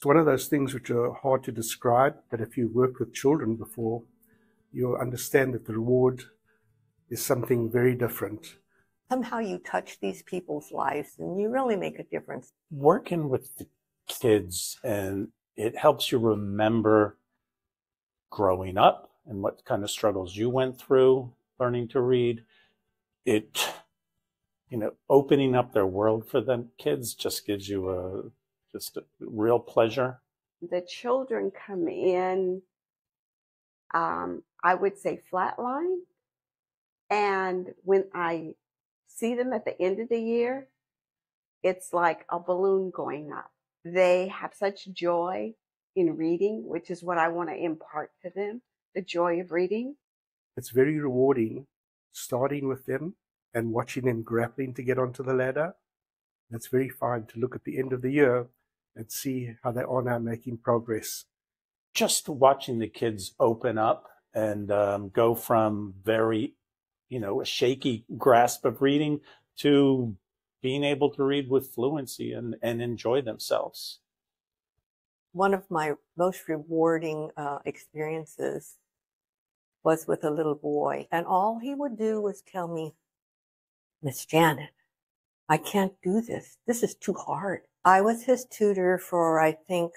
one of those things which are hard to describe, but if you've worked with children before, you'll understand that the reward is something very different. Somehow you touch these people's lives and you really make a difference. Working with the kids, and it helps you remember growing up and what kind of struggles you went through learning to read. It, opening up their world for them kids just gives you a real pleasure. The children come in, I would say flatline. And when I see them at the end of the year, it's like a balloon going up. They have such joy in reading, which is what I want to impart to them, the joy of reading. It's very rewarding starting with them and watching them grappling to get onto the ladder. It's very fun to look at the end of the year and see how they are now making progress. Just watching the kids open up and go from very, a shaky grasp of reading to being able to read with fluency and enjoy themselves. One of my most rewarding experiences was with a little boy, and all he would do was tell me, "Miss Janet, I can't do this. This is too hard." I was his tutor for, I think,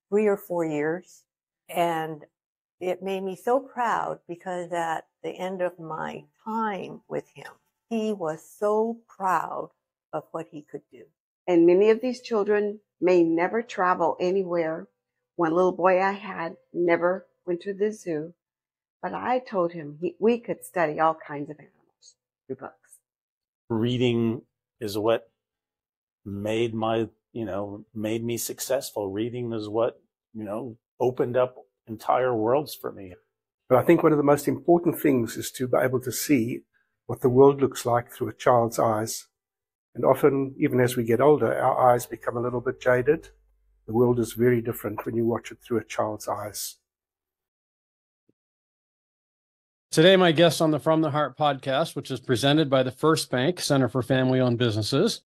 3 or 4 years, and it made me so proud because at the end of my time with him, he was so proud of what he could do. And many of these children may never travel anywhere. One little boy I had never went to the zoo, but I told him we could study all kinds of animals through books. Reading is what made me successful. Reading is what, opened up entire worlds for me. But I think one of the most important things is to be able to see what the world looks like through a child's eyes. And often, even as we get older, our eyes become a little bit jaded. The world is very different when you watch it through a child's eyes. Today, my guest on the From the Hart podcast, which is presented by the First Bank Center for Family-Owned Businesses,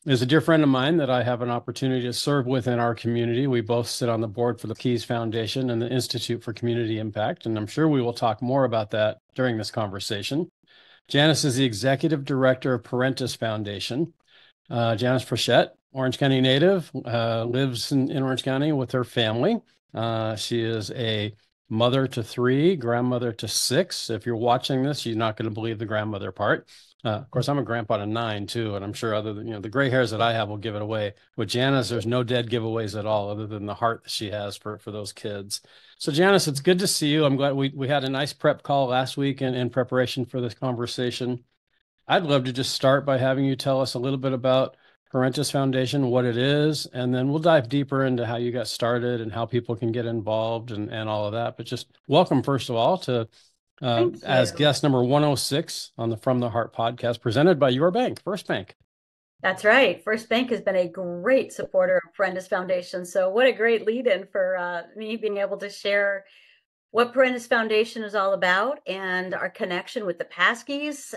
is a dear friend of mine that I have an opportunity to serve with in our community. We both sit on the board for the Parentis Foundation and the Institute for Community Impact, and I'm sure we will talk more about that during this conversation. Janice is the Executive Director of Parentis Foundation. Janice Frechette, Orange County native, lives in Orange County with her family. She is a mother to 3, grandmother to 6. If you're watching this, you're not going to believe the grandmother part. Of course, I'm a grandpa to 9 too, and I'm sure other than the gray hairs that I have will give it away. With Janice, there's no dead giveaways at all, other than the heart that she has for those kids. So, Janice, it's good to see you. I'm glad we had a nice prep call last week in preparation for this conversation. I'd love to just start by having you tell us a little bit about Parentis Foundation, what it is, and then we'll dive deeper into how you got started and how people can get involved and all of that. But just welcome, first of all, to as guest number 106 on the From the Hart podcast, presented by your bank, First Bank. That's right. First Bank has been a great supporter of Parentis Foundation. So what a great lead-in for me being able to share what Parentis Foundation is all about and our connection with the Paskies.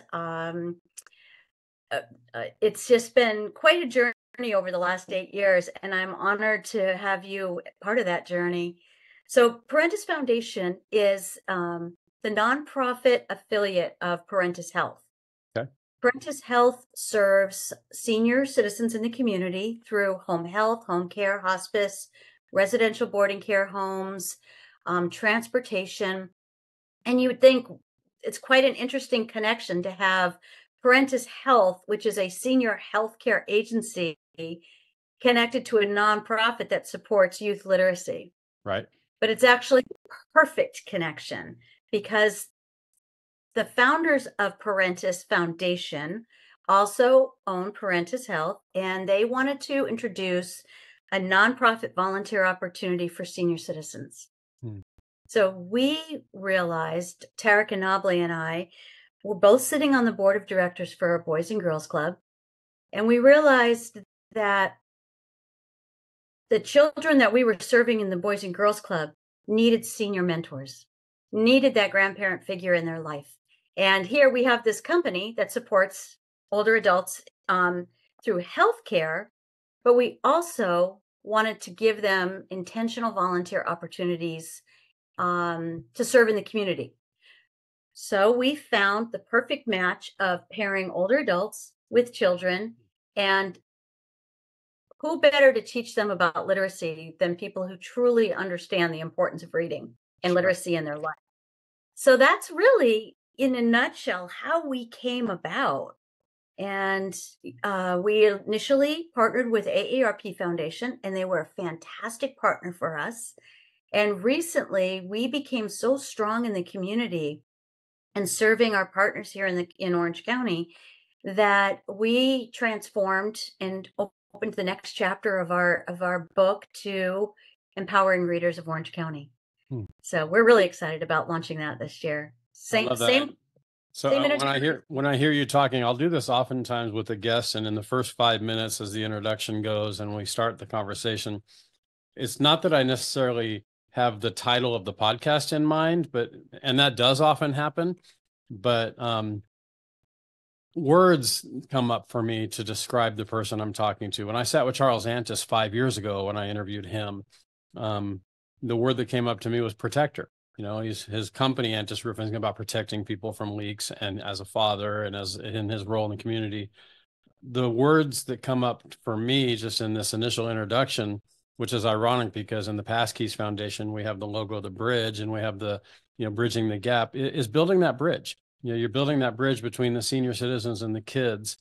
It's just been quite a journey over the last 8 years, and I'm honored to have you part of that journey. So Parentis Foundation is the nonprofit affiliate of Parentis Health. Okay. Parentis Health serves senior citizens in the community through home health, home care, hospice, residential boarding care homes, transportation. And you would think it's quite an interesting connection to have Parentis Health, which is a senior healthcare agency, connected to a nonprofit that supports youth literacy. Right. But it's actually a perfect connection because the founders of Parentis Foundation also own Parentis Health, and they wanted to introduce a nonprofit volunteer opportunity for senior citizens. So we realized, Tarek Anabli and I were both sitting on the board of directors for a Boys and Girls Club, and we realized that the children that we were serving in the Boys and Girls Club needed senior mentors, needed that grandparent figure in their life. And here we have this company that supports older adults through healthcare, but we also wanted to give them intentional volunteer opportunities to serve in the community. So we found the perfect match of pairing older adults with children, and who better to teach them about literacy than people who truly understand the importance of reading and literacy in their life. So that's really, in a nutshell, how we came about. And we initially partnered with AARP Foundation, and they were a fantastic partner for us. And recently, we became so strong in the community and serving our partners here in Orange County that we transformed and opened the next chapter of our book to empowering readers of Orange County. So we're really excited about launching that this year. Same. So when I hear you talking, I'll do this oftentimes with the guests, and in the first 5 minutes as the introduction goes and we start the conversation, it's not that I necessarily have the title of the podcast in mind, and that does often happen, but words come up for me to describe the person I'm talking to. When I sat with Charles Antis 5 years ago, when I interviewed him, the word that came up to me was protector. You know, his company, Antis Roofing, is about protecting people from leaks, and as a father and as in his role in the community, the words that come up for me just in this initial introduction, which is ironic because in the Parentis Foundation, we have the logo of the bridge and we have the, bridging the gap, is building that bridge. You're building that bridge between the senior citizens and the kids.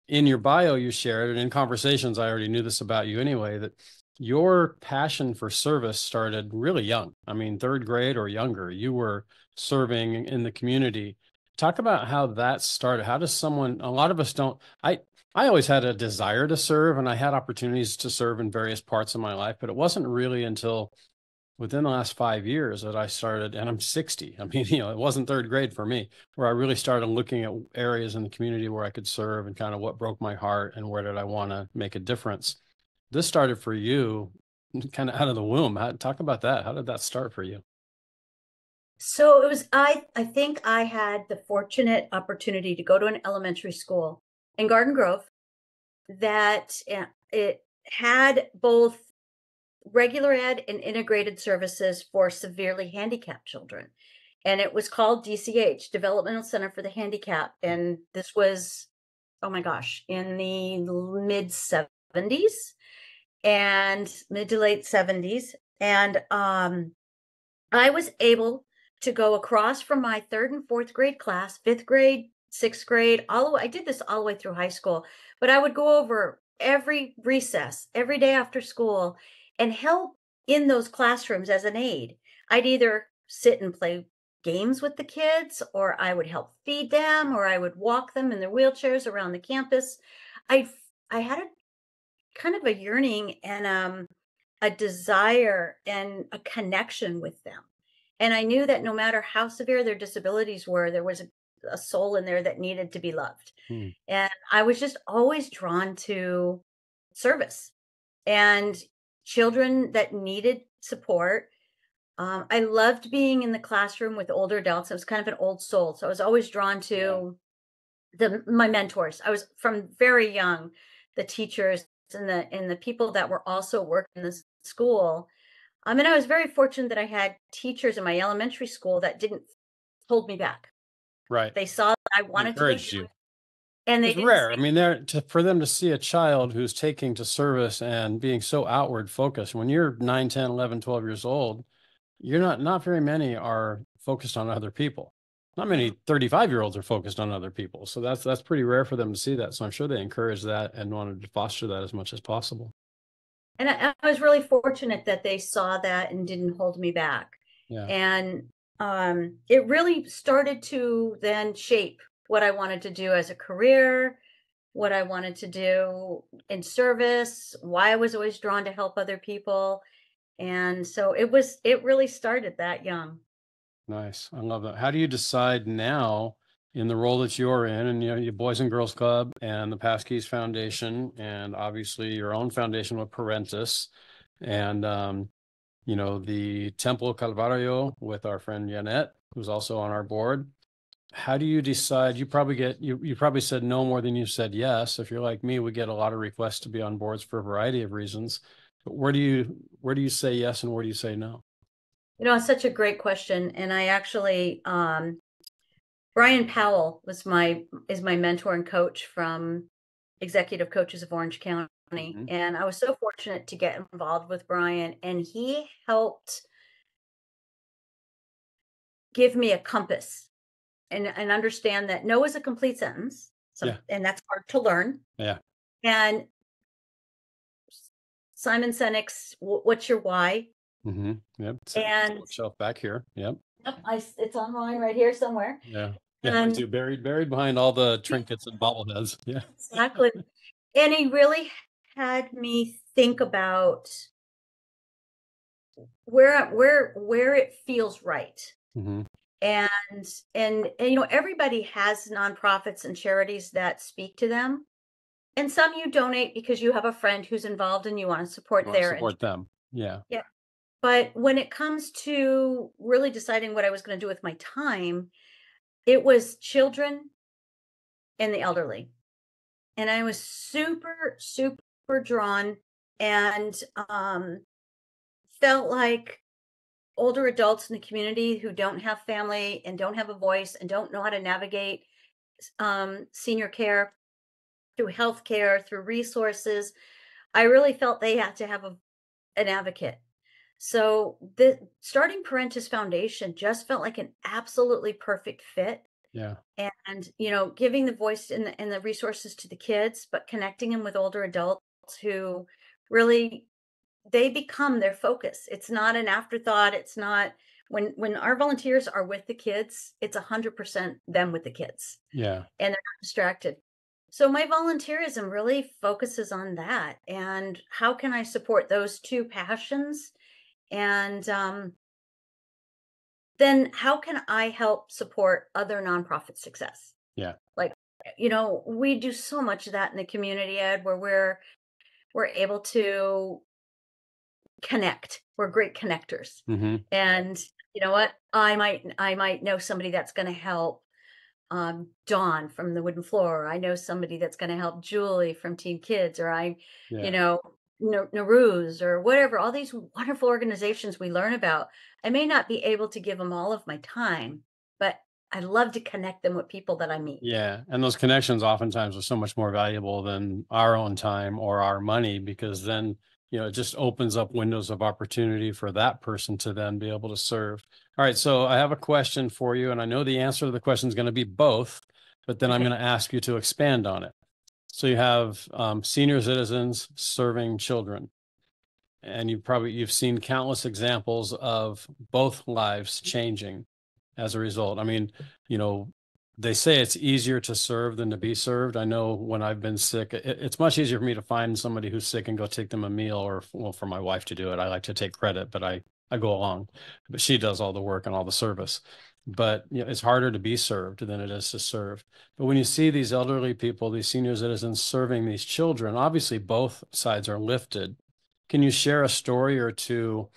In your bio, you shared, and in conversations, I already knew this about you anyway, that your passion for service started really young. I mean, 3rd grade or younger, you were serving in the community. Talk about how that started. How does someone, a lot of us don't, I always had a desire to serve, and I had opportunities to serve in various parts of my life, but it wasn't really until within the last 5 years that I started, and I'm 60. I mean, it wasn't 3rd grade for me, where I really started looking at areas in the community where I could serve and kind of what broke my heart and where did I want to make a difference. This started for you kind of out of the womb. Talk about that. How did that start for you? So it was, I think I had the fortunate opportunity to go to an elementary school in Garden Grove that it had both regular ed and integrated services for severely handicapped children. And it was called DCH, Developmental Center for the Handicapped. And this was, oh my gosh, in the mid 70s and mid to late 70s. And I was able to go across from my 3rd and 4th grade class, 5th grade, 6th grade, all the way. I did this all the way through high school, but I would go over every recess, every day after school, and help in those classrooms as an aide. I'd either sit and play games with the kids, or I would help feed them, or I would walk them in their wheelchairs around the campus. I had a kind of a yearning and a desire and a connection with them. And I knew that no matter how severe their disabilities were, there was a soul in there that needed to be loved. And I was just always drawn to service and children that needed support. I loved being in the classroom with older adults. I was kind of an old soul. So I was always drawn to my mentors. I was from very young, the teachers and the people that were also working in the school. I was very fortunate that I had teachers in my elementary school that didn't hold me back. Right. They saw that I wanted to encourage you. And it's rare. I mean, for them to see a child who's taking to service and being so outward focused. When you're 9, 10, 11, 12 years old, you're not very many are focused on other people. Not many 35-year-olds are focused on other people. So that's pretty rare for them to see that. So I'm sure they encouraged that and wanted to foster that as much as possible. And I was really fortunate that they saw that and didn't hold me back. Yeah. And it really started to then shape what I wanted to do as a career, what I wanted to do in service, why I was always drawn to help other people. And so it really started that young. Nice. I love that. How do you decide now in the role that you're in, and your Boys and Girls Club and the Parentis Foundation, and obviously your own foundation with Parentis, and the Temple Calvario with our friend Janet, who's also on our board. How do you decide? You probably said no more than you said yes. If you're like me, we get a lot of requests to be on boards for a variety of reasons. Where do you say yes and where do you say no? It's such a great question. And I actually, Brian Powell is my mentor and coach from Executive Coaches of Orange County. Mm-hmm. And I was so fortunate to get involved with Brian, and he helped give me a compass and understand that no is a complete sentence. Yeah. And that's hard to learn. Yeah. And Simon Sinek's What's Your Why? Mm-hmm. Yep. And bookshelf back here. Yep. It's online right here somewhere. Yeah. Yeah. And buried behind all the trinkets and bobbleheads. Yeah. exactly. And he really had me think about where it feels right. Mm-hmm. And everybody has nonprofits and charities that speak to them. And some you donate because you have a friend who's involved and you want to support them. Yeah. Yeah. But when it comes to really deciding what I was going to do with my time, it was children and the elderly. And I was super, super drawn and felt like older adults in the community who don't have family and don't have a voice and don't know how to navigate senior care through healthcare, through resources. I really felt they had to have an advocate. So starting Parentis Foundation just felt like an absolutely perfect fit. Yeah. And, giving the voice and the resources to the kids, but connecting them with older adults who really, they become their focus. It's not an afterthought. It's not when our volunteers are with the kids, it's 100% them with the kids. Yeah. And they're not distracted. So my volunteerism really focuses on that. And how can I support those two passions? And then how can I help support other nonprofit success? Yeah. Like, we do so much of that in the community, Ed, where we're able to connect. We're great connectors. Mm-hmm. And you know what? I might know somebody that's going to help Dawn from the Wooden Floor. I know somebody that's going to help Julie from Teen Kids, or Naruse, or whatever, all these wonderful organizations we learn about. I may not be able to give them all of my time, but I love to connect them with people that I meet. Yeah. And those connections oftentimes are so much more valuable than our own time or our money, because then, it just opens up windows of opportunity for that person to then be able to serve. All right. So I have a question for you, and I know the answer to the question is going to be both, but then I'm going to ask you to expand on it. So you have senior citizens serving children, and you've seen countless examples of both lives changing as a result. I mean, they say it's easier to serve than to be served. I know when I've been sick, it's much easier for me to find somebody who's sick and go take them a meal, or for my wife to do it. I like to take credit, but I go along, but she does all the work and all the service. But it's harder to be served than it is to serve. But when you see these elderly people, these senior citizens serving these children, obviously both sides are lifted. Can you share a story or two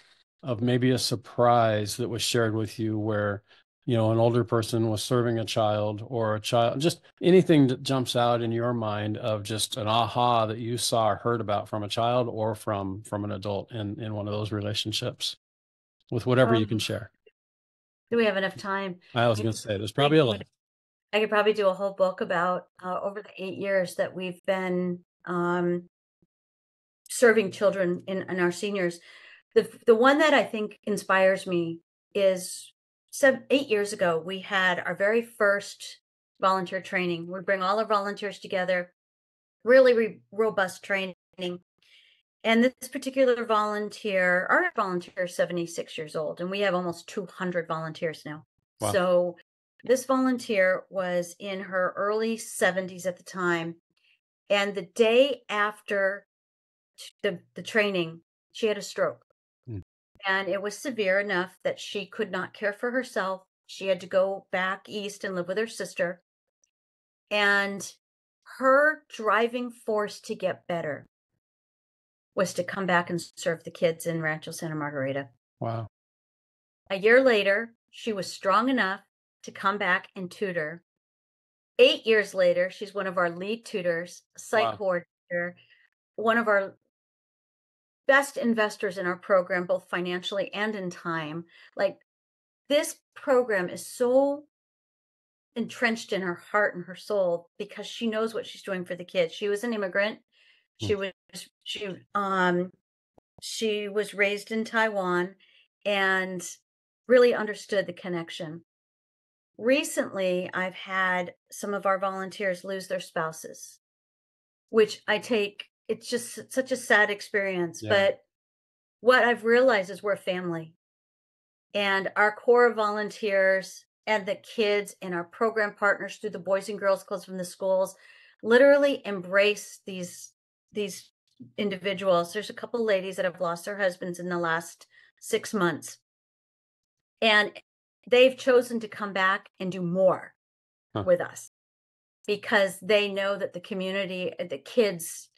of maybe a surprise that was shared with you where, an older person was serving a child, or a child, just anything that jumps out in your mind of just an aha that you saw or heard about from a child or from an adult in one of those relationships, with whatever you can share? Do we have enough time? I was going to say, there's probably a lot. I could probably do a whole book about over the 8 years that we've been serving children in our seniors. The one that I think inspires me is 8 years ago, we had our very first volunteer training. We bring all our volunteers together, really robust training. And this particular volunteer, our volunteer is 76 years old, and we have almost 200 volunteers now. Wow. So this volunteer was in her early 70s at the time. And the day after the training, she had a stroke. And it was severe enough that she could not care for herself. She had to go back east and live with her sister. And her driving force to get better was to come back and serve the kids in Rancho Santa Margarita. Wow. A year later, she was strong enough to come back and tutor. 8 years later, she's one of our lead tutors, psych coordinator, one of our best investors in our program, both financially and in time. Like, this program is so entrenched in her heart and her soul because she knows what she's doing for the kids. She was an immigrant. She was she was raised in Taiwan and really understood the connection. Recently, I've had some of our volunteers lose their spouses, which it's just such a sad experience. Yeah. But what I've realized is we're a family, and our core volunteers and the kids and our program partners through the Boys and Girls Clubs from the schools literally embrace these individuals. There's a couple ladies that have lost their husbands in the last 6 months, and they've chosen to come back and do more with us because they know that the community, the kids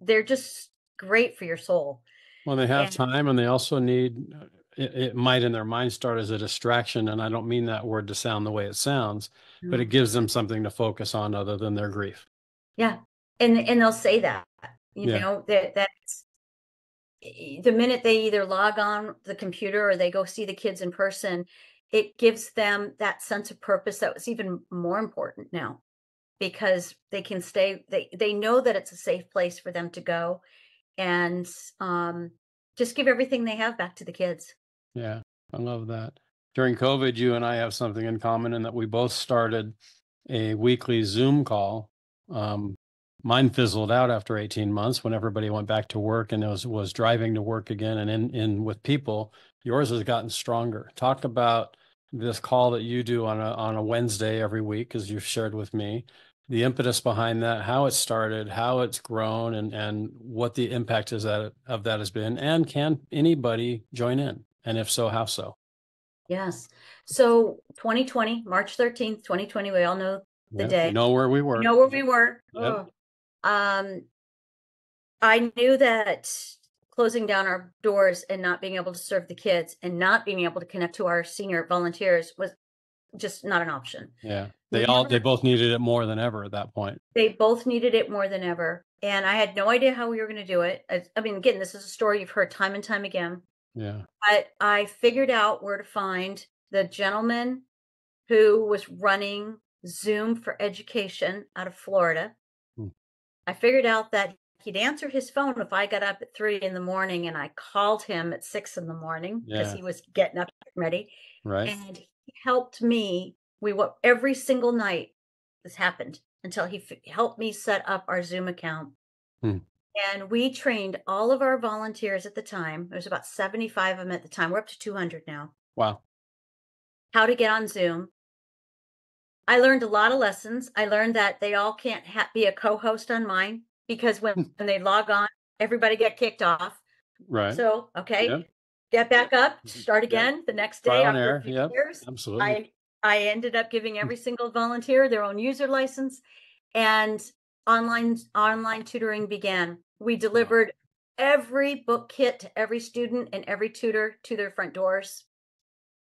they're just great for your soul. Well, they have time, and they also need, it might in their mind start as a distraction. And I don't mean that word to sound the way it sounds, but it gives them something to focus on other than their grief. Yeah. And they'll say that, you know, that's the minute they either log on the computer or they go see the kids in person, it gives them that sense of purpose that was even more important now, because they can stay, they know that it's a safe place for them to go and just give everything they have back to the kids. Yeah, I love that. During COVID, you and I have something in common in that we both started a weekly Zoom call. Mine fizzled out after 18 months when everybody went back to work and was driving to work again and in with people. Yours has gotten stronger. Talk about this call that you do on a Wednesday every week, as you've shared with me, the impetus behind that, how it started, how it's grown, and what the impact of that has been. And can anybody join in? And if so, how so? Yes. So 2020, March 13th, 2020, we all know the day. We know where we were. We know where we were. Yep. I knew that closing down our doors and not being able to serve the kids and not being able to connect to our senior volunteers was just not an option. Yeah. They both needed it more than ever at that point. They both needed it more than ever. And I had no idea how we were going to do it. I mean, again, this is a story you've heard time and time again. Yeah. But I figured out where to find the gentleman who was running Zoom for Education out of Florida. I figured out that he'd answer his phone if I got up at 3 a.m, and I called him at 6 a.m. because he was getting up and ready. Right. And he helped me. Every single night this happened until he helped me set up our Zoom account. And we trained all of our volunteers at the time. There was about 75 of them at the time. We're up to 200 now. Wow. How to get on Zoom. I learned a lot of lessons. I learned that they all can't be a co-host on mine because when they log on, everybody get kicked off. Right. So, get back up, start again the next day. Trial and after a few years. Absolutely. I ended up giving every single volunteer their own user license, and online tutoring began. We delivered every book kit to every student and every tutor to their front doors.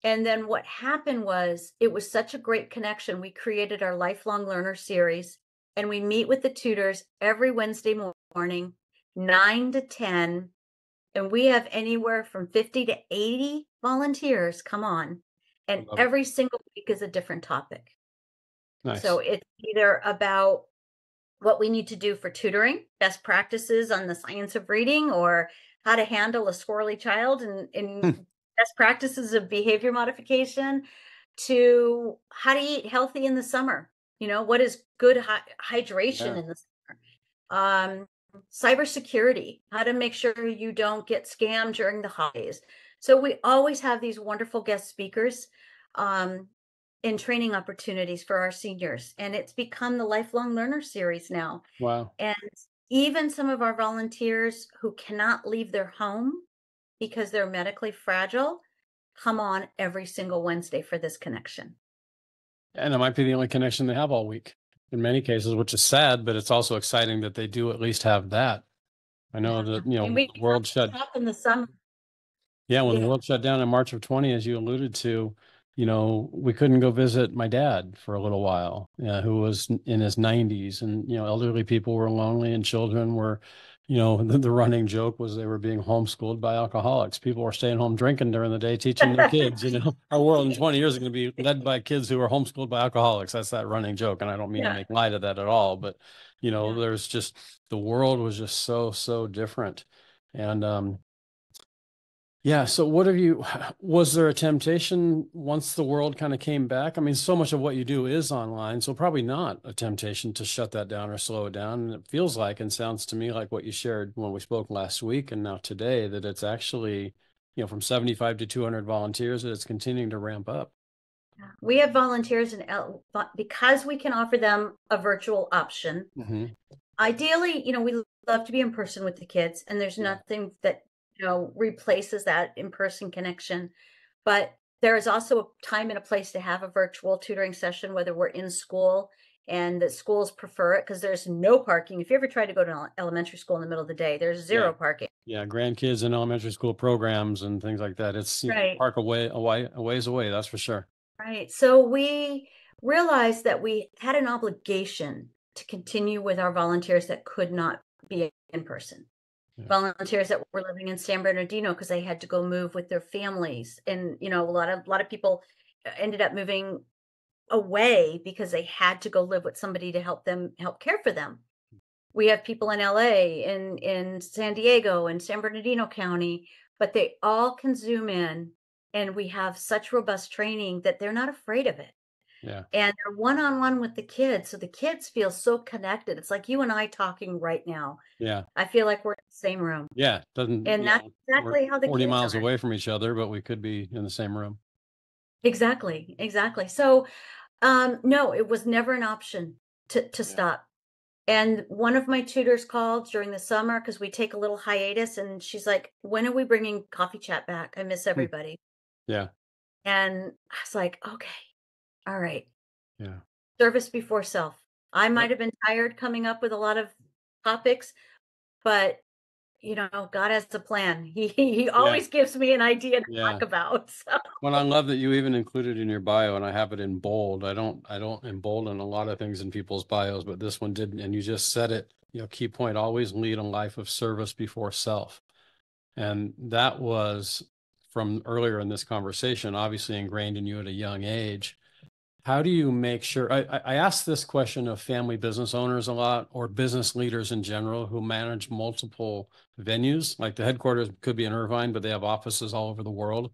And then what happened was, it was such a great connection. We created our Lifelong Learner series, and we meet with the tutors every Wednesday morning, 9 to 10. And we have anywhere from 50 to 80 volunteers come on. And every single week is a different topic. Nice. So it's either about what we need to do for tutoring, best practices on the science of reading, or how to handle a squirrely child and best practices of behavior modification, to how to eat healthy in the summer. You know, what is good hydration in the summer? Cybersecurity, how to make sure you don't get scammed during the holidays. So we always have these wonderful guest speakers in training opportunities for our seniors. And it's become the Lifelong Learner series now. Wow. And even some of our volunteers who cannot leave their home because they're medically fragile come on every single Wednesday for this connection. And it might be the only connection they have all week in many cases, which is sad, but it's also exciting that they do at least have that. I know that, the world shut up in the summer. Yeah, when the world shut down in March of 20, as you alluded to, we couldn't go visit my dad for a little while, who was in his 90s, and elderly people were lonely, and children were, the running joke was they were being homeschooled by alcoholics. People were staying home drinking during the day, teaching their kids. Our world in 20 years is going to be led by kids who are homeschooled by alcoholics. That's that running joke. And I don't mean to make light of that at all, but there's just, the world was just so different. And yeah. So was there a temptation once the world kind of came back? I mean, so much of what you do is online, so probably not a temptation to shut that down or slow it down. And it feels like, and sounds to me like what you shared when we spoke last week and now today, that it's actually, from 75 to 200 volunteers, that it's continuing to ramp up. We have volunteers because we can offer them a virtual option. Mm-hmm. Ideally, we love to be in person with the kids, and there's nothing that replaces that in-person connection. But there is also a time and a place to have a virtual tutoring session, whether we're in school and the schools prefer it, because there's no parking. If you ever try to go to elementary school in the middle of the day, there's zero parking. Yeah, grandkids in elementary school programs and things like that. It's park a ways away, that's for sure. Right. So we realized that we had an obligation to continue with our volunteers that could not be in person. Volunteers that were living in San Bernardino because they had to go move with their families, and a lot of people ended up moving away because they had to go live with somebody to help care for them. We have people in LA, in San Diego, and San Bernardino County, but they all can Zoom in, and we have such robust training that they're not afraid of it. Yeah. And they're one-on-one with the kids. So the kids feel so connected. It's like you and I talking right now. Yeah. I feel like we're in the same room. Yeah. That's exactly how the 40 kids miles are. away from each other, but we could be in the same room. Exactly. So, no, it was never an option to stop. And one of my tutors called during the summer because we take a little hiatus, and she's like, when are we bringing coffee chat back? I miss everybody. Yeah. And I was like, okay. All right. Yeah. Service before self. I might have been tired coming up with a lot of topics, but God has a plan. He always gives me an idea to talk about. So. Well, I love that you even included in your bio, and I have it in bold. I don't embolden a lot of things in people's bios, but this one didn't. And you just said it, key point, always lead a life of service before self. And that was from earlier in this conversation, obviously ingrained in you at a young age. How do you make sure? I ask this question of family business owners a lot, or business leaders in general who manage multiple venues. Like the headquarters could be in Irvine, but they have offices all over the world.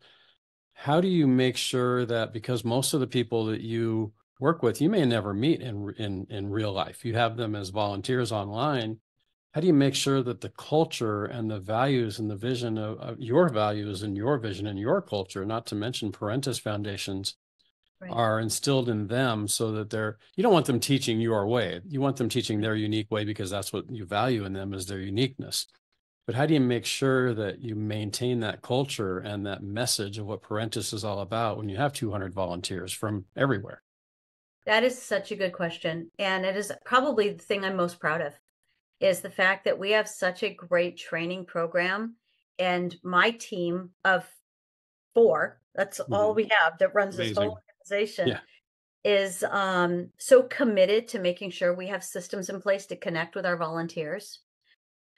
How do you make sure that, because most of the people that you work with, you may never meet in real life, you have them as volunteers online. How do you make sure that the culture and the values and the vision of your values and your vision and your culture, not to mention Parentis Foundations, are instilled in them, so that you don't want them teaching your way. You want them teaching their unique way, because that's what you value in them, is their uniqueness. But how do you make sure that you maintain that culture and that message of what Parentis is all about when you have 200 volunteers from everywhere? That is such a good question. And it is probably the thing I'm most proud of, is the fact that we have such a great training program. And my team of 4, that's all we have that runs this whole organization, is so committed to making sure we have systems in place to connect with our volunteers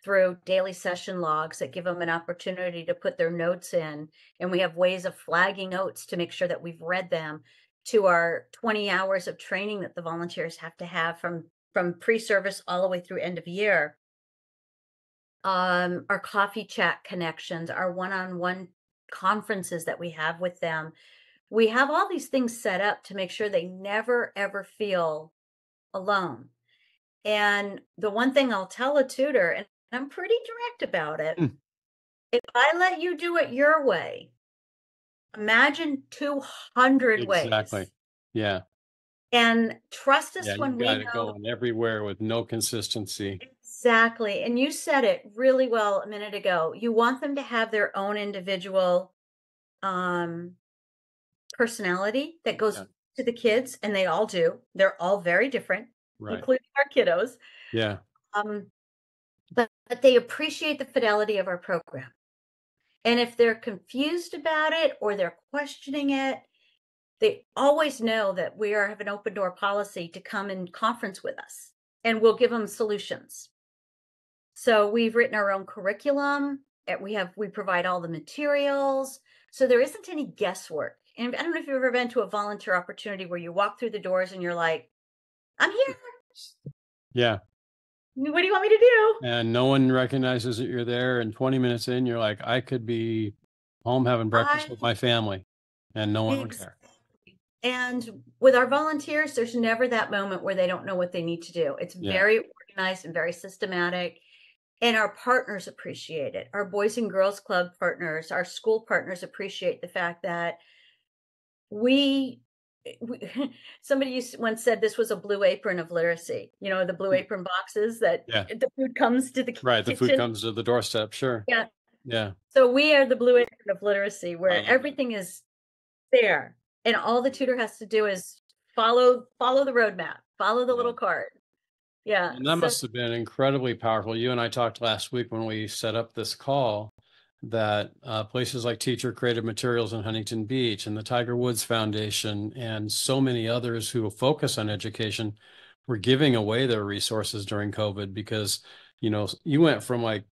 through daily session logs that give them an opportunity to put their notes in. And we have ways of flagging notes to make sure that we've read them, to our 20 hours of training that the volunteers have to have from pre-service all the way through end of year. Our coffee chat connections, our one-on-one conferences that we have with them. We have all these things set up to make sure they never, ever feel alone. And the one thing I'll tell a tutor, and I'm pretty direct about it, if I let you do it your way, imagine 200 ways. Exactly. Yeah. And trust us when we know. You got it going everywhere with no consistency. Exactly. And you said it really well a minute ago. You want them to have their own individual personality that goes to the kids, and they all do. They're all very different, including our kiddos. Yeah. But they appreciate the fidelity of our program. And if they're confused about it or they're questioning it, they always know that we have an open door policy to come and conference with us, and we'll give them solutions. So we've written our own curriculum. We provide all the materials. So there isn't any guesswork. And I don't know if you've ever been to a volunteer opportunity where you walk through the doors and you're like, I'm here. Yeah. What do you want me to do? And no one recognizes that you're there. And 20 minutes in, you're like, I could be home having breakfast with my family and no one would care. And with our volunteers, there's never that moment where they don't know what they need to do. It's very organized and very systematic. And our partners appreciate it. Our Boys and Girls Club partners, our school partners appreciate the fact that somebody once said this was a blue apron of literacy. You know, the blue apron boxes that the food comes to the kitchen. Right, the food comes to the doorstep, sure. Yeah. Yeah. So we are the blue apron of literacy, where everything is there. And all the tutor has to do is follow the roadmap, follow the little card. Yeah. And that must have been incredibly powerful. You and I talked last week when we set up this call that places like Teacher Creative Materials in Huntington Beach and the Tiger Woods Foundation and so many others who focus on education were giving away their resources during COVID because, you know, you went from like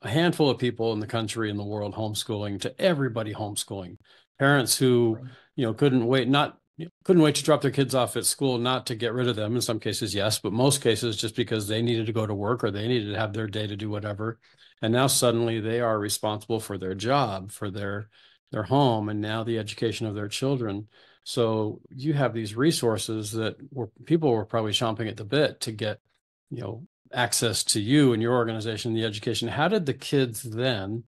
a handful of people in the country and the world homeschooling to everybody homeschooling. Parents who, you know, couldn't wait to drop their kids off at school, not to get rid of them. In some cases, yes, but most cases just because they needed to go to work or they needed to have their day to do whatever. And now suddenly they are responsible for their job, for their home, and now the education of their children. So you have these resources that people were probably chomping at the bit to get, you know, access to you and your organization, the education. How did the kids then?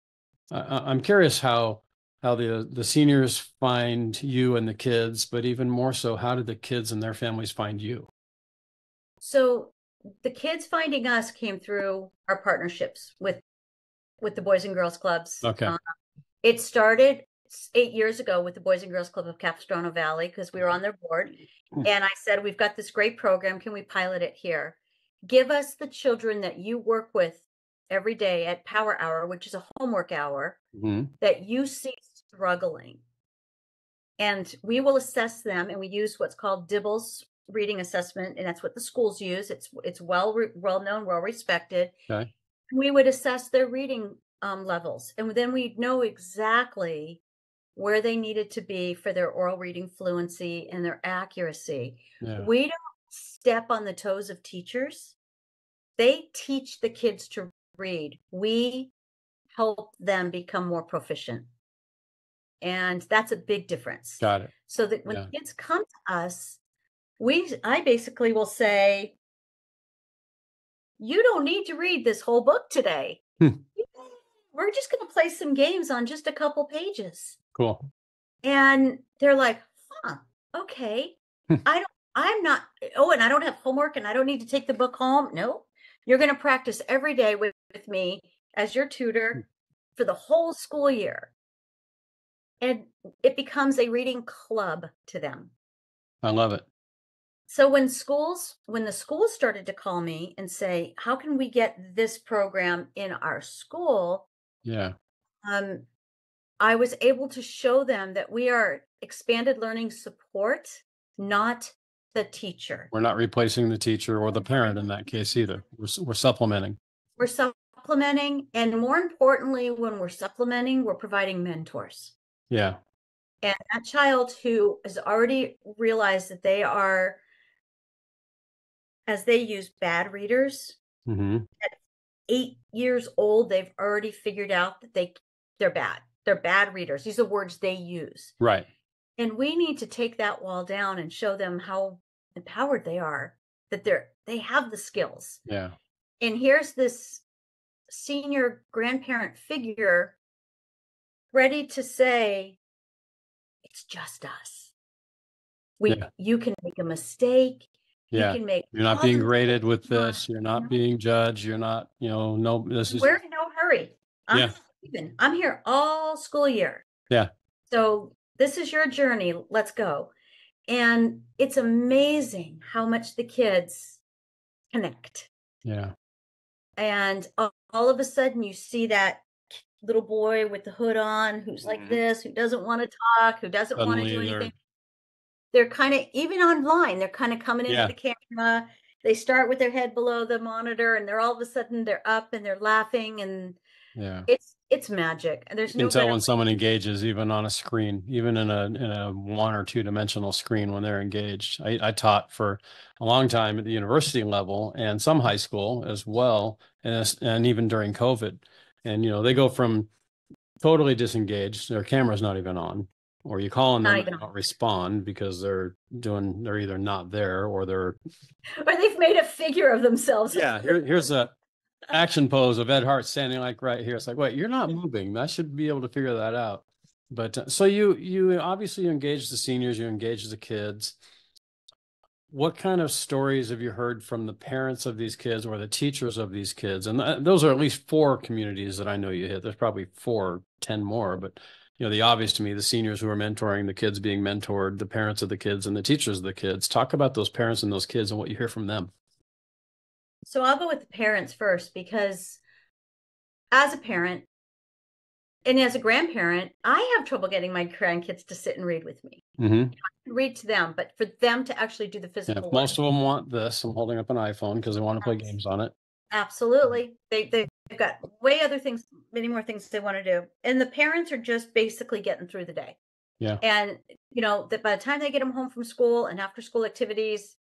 I'm curious how the seniors find you and the kids, but even more so, how did the kids and their families find you? So the kids finding us came through our partnerships with the Boys and Girls Clubs. Okay. It started 8 years ago with the Boys and Girls Club of Capistrano Valley because we were on their board. And I said, we've got this great program. Can we pilot it here? Give us the children that you work with every day at Power Hour, which is a homework hour, that you see struggling. And we will assess them, and we use what's called Dibble's reading assessment, and that's what the schools use. It's well known, well respected. Okay. We would assess their reading levels, and then we'd know exactly where they needed to be for their oral reading fluency and their accuracy. Yeah. We don't step on the toes of teachers. They teach the kids to read. We help them become more proficient. And that's a big difference. Got it. So that when kids come to us, I basically will say, you don't need to read this whole book today. We're just going to play some games on just a couple pages. Cool. And they're like, okay. And I don't have homework and I don't need to take the book home. No, you're going to practice every day with me as your tutor for the whole school year. And it becomes a reading club to them. I love it. So when the schools started to call me and say, how can we get this program in our school? Yeah. I was able to show them that we are expanded learning support, not the teacher. We're not replacing the teacher or the parent in that case either. We're supplementing. We're supplementing. And more importantly, when we're supplementing, we're providing mentors. Yeah. And that child who has already realized that they are, as they use bad readers, at 8 years old, they've already figured out that they're bad. They're bad readers. These are words they use. Right. And we need to take that wall down and show them how empowered they are, that they have the skills. Yeah. And here's this senior grandparent figure ready to say, it's just us. You can make a mistake. Yeah. You can make. You're not being graded with this. You're not being judged. You're not, We're in no hurry. I'm here all school year. Yeah. So this is your journey. Let's go. And it's amazing how much the kids connect. Yeah. And all of a sudden you see that little boy with the hood on who's like this, who doesn't want to talk, who doesn't want to do anything. They're kind of, even online, they're kind of coming into the camera they start with their head below the monitor, and they're all of a sudden they're up and they're laughing, and Yeah. it's magic. And there's You can no tell better when someone engages, even on a screen, even in a 1 or 2 dimensional screen, when they're engaged. I taught for a long time at the university level and some high school as well, and even during COVID. And they go from totally disengaged, their camera's not even on, or you call on them and they don't respond because they're either not there or they're or they've made a figure of themselves. Yeah, here's a action pose of Ed Hart standing like right here. It's like, wait, you're not moving. I should be able to figure that out. But so you obviously engage the seniors, you engage the kids. What kind of stories have you heard from the parents of these kids or the teachers of these kids? And those are at least 4 communities that I know you hit. There's probably 10 more, but the obvious to me, the seniors who are mentoring, the kids being mentored, the parents of the kids and the teachers of the kids. Talk about those parents and those kids and what you hear from them. So I'll go with the parents first, because as a parent and as a grandparent, I have trouble getting my grandkids to sit and read with me. Mm-hmm. I can read to them, but for them to actually do the physical work. Most of them want this. I'm holding up an iPhone because they want to play games on it. Absolutely. They've got way other things, many more things they want to do. And the parents are just basically getting through the day. Yeah. And, that by the time they get them home from school and after school activities,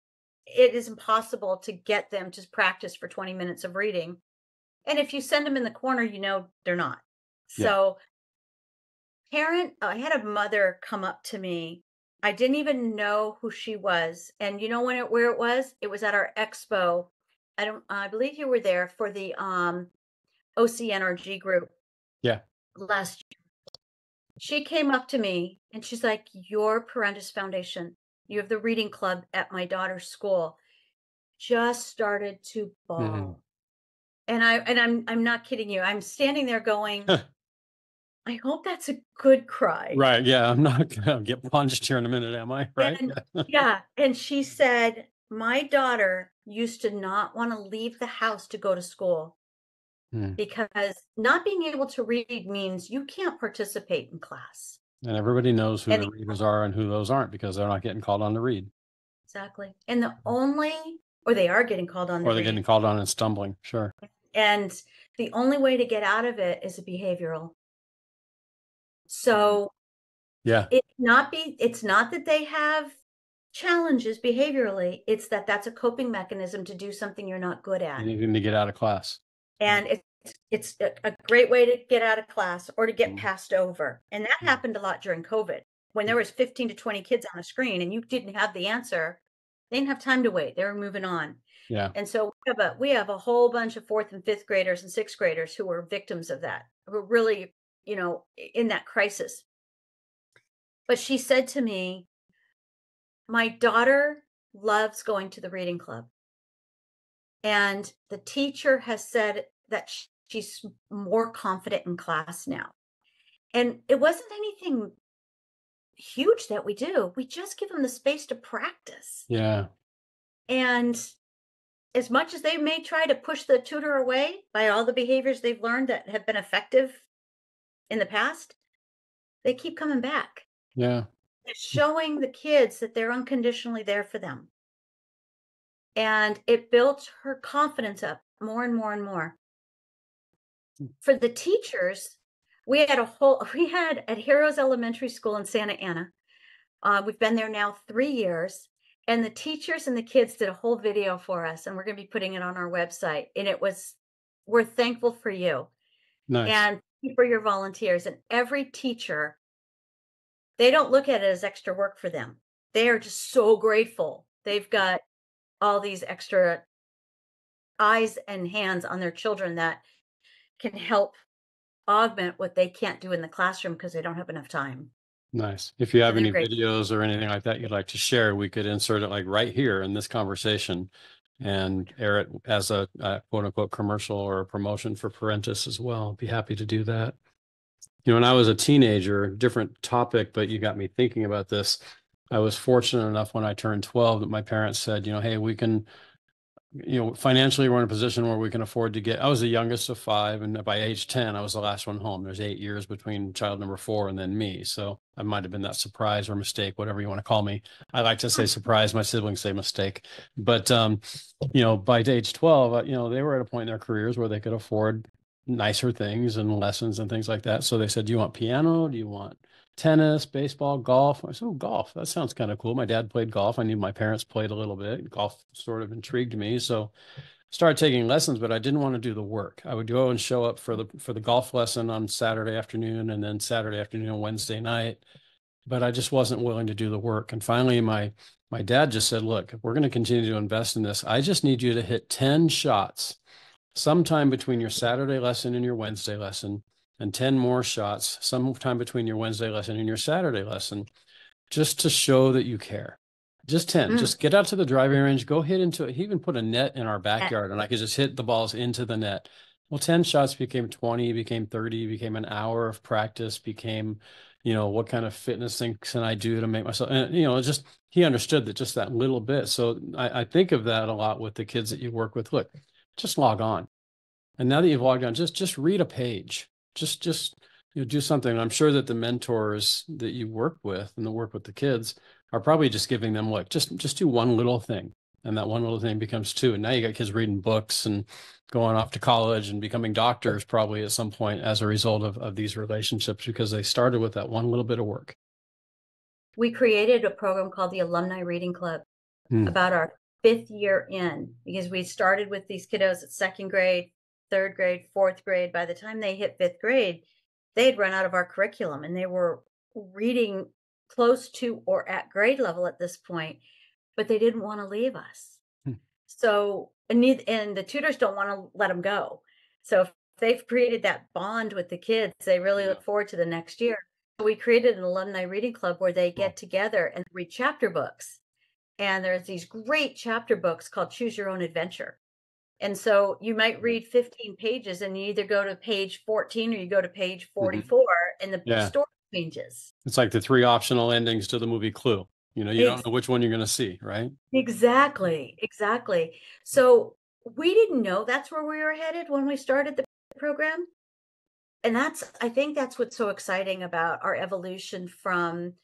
it is impossible to get them to practice for 20 minutes of reading. And if you send them in the corner, they're not. Yeah. So I had a mother come up to me. I didn't even know who she was. And where it was? It was at our expo. I believe you were there for the OCNRG group. Yeah. Last year. She came up to me and she's like, "Your Parentis Foundation, you have the reading club at my daughter's school." Just started to bawl. Mm-hmm. And I'm not kidding you. I'm standing there going, I hope that's a good cry. Right. Yeah. I'm not going to get punched here in a minute, am I? Right. And, yeah. And she said, my daughter used to not want to leave the house to go to school because not being able to read means you can't participate in class. And everybody knows who the readers are and who those aren't because they're not getting called on to read. Exactly. And or they are getting called on to read. Or they're getting called on and stumbling. Sure. And the only way to get out of it is a behavioral. So yeah, it's not that they have challenges behaviorally. It's that's a coping mechanism to do something you're not good at. You need to get out of class. And it's a great way to get out of class or to get passed over. And that happened a lot during COVID when there was 15 to 20 kids on a screen and you didn't have the answer. They didn't have time to wait. They were moving on. Yeah. And so we have a whole bunch of 4th and 5th graders and 6th graders who were victims of that, who were really, in that crisis. But she said to me, my daughter loves going to the reading club. And the teacher has said that she's more confident in class now. And it wasn't anything huge that we do. We just give them the space to practice. Yeah. And as much as they may try to push the tutor away by all the behaviors they've learned that have been effective in the past, they keep coming back. Yeah. They're showing the kids that they're unconditionally there for them. And it built her confidence up more and more and more. For the teachers, we had at Heroes Elementary School in Santa Ana. We've been there now 3 years. And the teachers and the kids did a whole video for us, and we're going to be putting it on our website. And we're thankful for you. Nice. And for your volunteers. And every teacher, they don't look at it as extra work for them. They are just so grateful. They've got all these extra eyes and hands on their children that can help augment what they can't do in the classroom because they don't have enough time. Nice. If you have any videos or anything like that you'd like to share, we could insert it like right here in this conversation and air it as a quote unquote commercial or a promotion for Parentis as well. I'd be happy to do that. When I was a teenager, different topic, but you got me thinking about this. I was fortunate enough when I turned 12 that my parents said, hey, we can financially we're in a position where we can afford to I was the youngest of 5, and by age 10, I was the last one home. There's 8 years between child number 4 and then me. So I might have been that surprise or mistake, whatever you want to call me. I like to say surprise. My siblings say mistake. But, by age 12, they were at a point in their careers where they could afford nicer things and lessons and things like that. So they said, do you want piano? Do you want tennis, baseball, golf? I said, oh, golf. That sounds kind of cool. My dad played golf. I knew my parents played a little bit. Golf sort of intrigued me. So I started taking lessons, but I didn't want to do the work. I would go and show up for the golf lesson on Saturday afternoon, and then Saturday afternoon and Wednesday night. But I just wasn't willing to do the work. And finally, my dad just said, look, if we're going to continue to invest in this, I just need you to hit 10 shots sometime between your Saturday lesson and your Wednesday lesson, and 10 more shots sometime between your Wednesday lesson and your Saturday lesson, just to show that you care. Just 10. Just get out to the driving range, go hit into it. He even put a net in our backyard, and I could just hit the balls into the net. Well, 10 shots became 20, became 30, became an hour of practice, became, what kind of fitness things can I do to make myself, and, just, he understood that just that little bit. So I think of that a lot with the kids that you work with. Look, just log on. And now that you've logged on, just read a page. Just do something. I'm sure that the mentors that you work with and the work with the kids are probably just giving them, look, just do one little thing. And that one little thing becomes 2. And now you got kids reading books and going off to college and becoming doctors probably at some point as a result of these relationships, because they started with that one little bit of work. We created a program called the Alumni Reading Club about our 5th year in, because we started with these kiddos at 2nd grade, 3rd grade, 4th grade. By the time they hit 5th grade, they'd run out of our curriculum, and they were reading close to or at grade level at this point, but they didn't want to leave us. So, and the tutors don't want to let them go. So if they've created that bond with the kids, they really look forward to the next year. So we created an alumni reading club where they get together and read chapter books. And there's these great chapter books called Choose Your Own Adventure. And so you might read 15 pages, and you either go to page 14 or you go to page 44, and the story changes. It's like the 3 optional endings to the movie Clue. You don't know which one you're going to see, right? Exactly. So we didn't know that's where we were headed when we started the program. And I think that's what's so exciting about our evolution from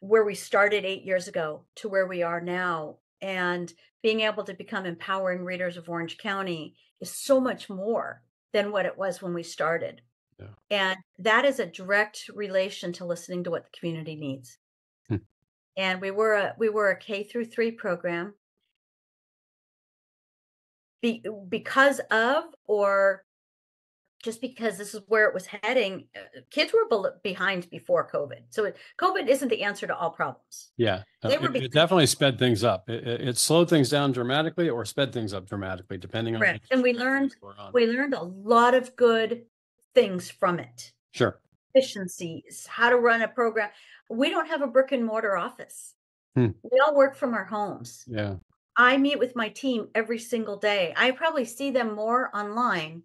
where we started 8 years ago to where we are now. And being able to become empowering readers of Orange County is so much more than what it was when we started. Yeah. And that is a direct relation to listening to what the community needs. And we were a K through 3 program because of, or just because this is where it was heading. Kids were behind before COVID. So COVID isn't the answer to all problems. Yeah, it definitely sped things up. It slowed things down dramatically or sped things up dramatically, depending on. Correct. And we learned a lot of good things from it. Sure. Efficiencies, how to run a program. We don't have a brick and mortar office. We all work from our homes. Yeah. I meet with my team every single day. I probably see them more online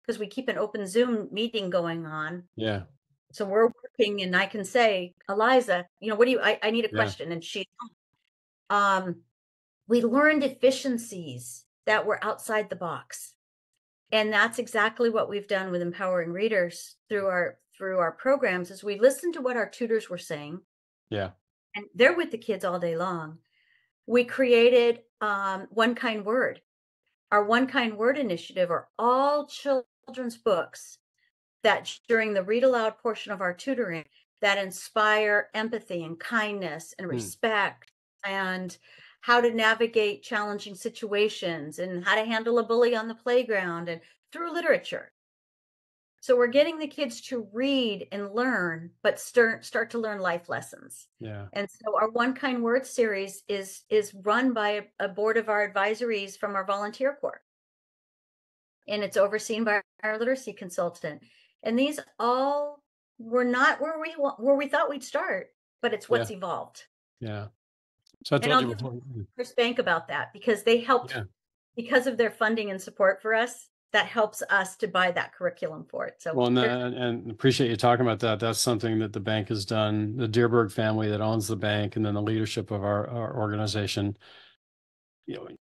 because we keep an open Zoom meeting going on. Yeah. So we're working, and I can say, Eliza, what do you, I need a question. And she, we learned efficiencies that were outside the box. And that's exactly what we've done with empowering readers through our programs, is we listened to what our tutors were saying. Yeah. And they're with the kids all day long. We created One Kind Word. Our One Kind Word initiative are all children's books that during the read aloud portion of our tutoring that inspire empathy and kindness and respect and how to navigate challenging situations and how to handle a bully on the playground and through literature. So we're getting the kids to read and learn, but start to learn life lessons. Yeah. And so our One Kind Word series is run by a board of our advisories from our volunteer corps. And it's overseen by our literacy consultant. And these all were not where we thought we'd start, but it's what's evolved. Yeah. So and I'll give Chris Bank about that, because they helped because of their funding and support for us. That helps us to buy that curriculum for it. So well, and appreciate you talking about that. That's something that the bank has done. The Dearberg family that owns the bank, and then the leadership of our organization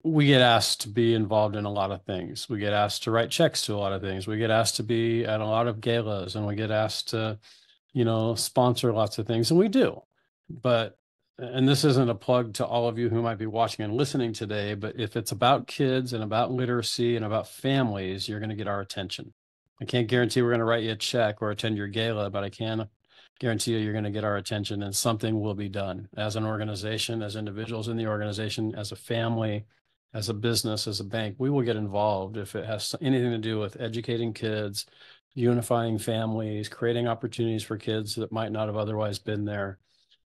we get asked to be involved in a lot of things. We get asked to write checks to a lot of things. We get asked to be at a lot of galas, and we get asked to, sponsor lots of things, and we do. But, and this isn't a plug to all of you who might be watching and listening today, but if it's about kids and about literacy and about families, you're going to get our attention. I can't guarantee we're going to write you a check or attend your gala, but I can guarantee you're going to get our attention, and something will be done as an organization, as individuals in the organization, as a family, as a business, as a bank. We will get involved if it has anything to do with educating kids, unifying families, creating opportunities for kids that might not have otherwise been there,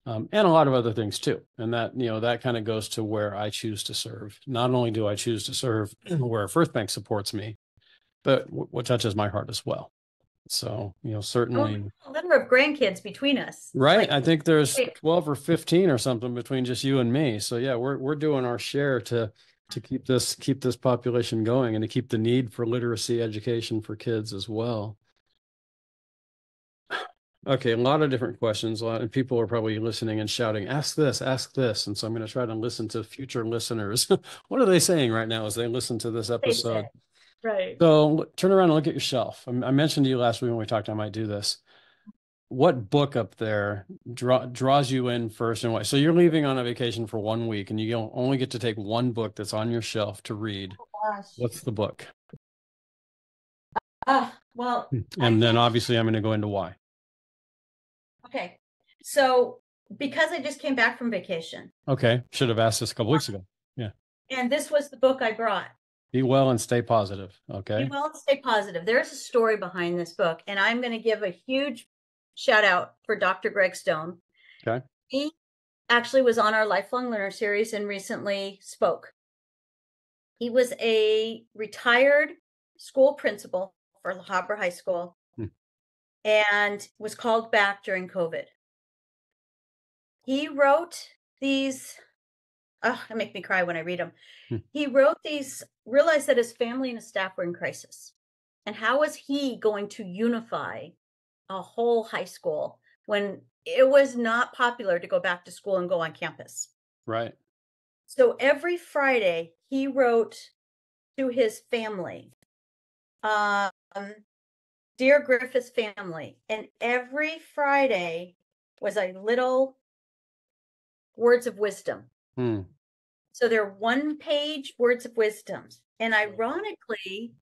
and a lot of other things too. And that, that kind of goes to where I choose to serve. Not only do I choose to serve where First Bank supports me, but what touches my heart as well. So, certainly a litter of grandkids between us. Right. I think there's 12 or 15 or something between just you and me. So yeah, we're doing our share to keep this population going and to keep the need for literacy education for kids as well. Okay, a lot of different questions. A lot of people are probably listening and shouting, ask this, ask this. And so I'm going to try to listen to future listeners. What are they saying right now as they listen to this episode? Right. So turn around and look at your shelf. I mentioned to you last week when we talked, I might do this. What book up there draws you in first and why? So you're leaving on a vacation for 1 week and you only get to take one book that's on your shelf to read. Oh, gosh. What's the book? Well, and then obviously I'm going to go into why. Okay. So because I just came back from vacation. Okay. Should have asked this a couple weeks ago. Yeah. And this was the book I brought. Be well and stay positive. Okay. Be well and stay positive. There's a story behind this book, and I'm going to give a huge shout out for Dr. Greg Stone. Okay. He actually was on our Lifelong Learner series and recently spoke. He was a retired school principal for La Habra High School and was called back during COVID. He wrote these, it makes me cry when I read them. He wrote these, realized that his family and his staff were in crisis. And how was he going to unify a whole high school when it was not popular to go back to school and go on campus? Right. So every Friday he wrote to his family, Dear Griffith's family. And every Friday was a little words of wisdom. So they're 1-page words of wisdom. And ironically,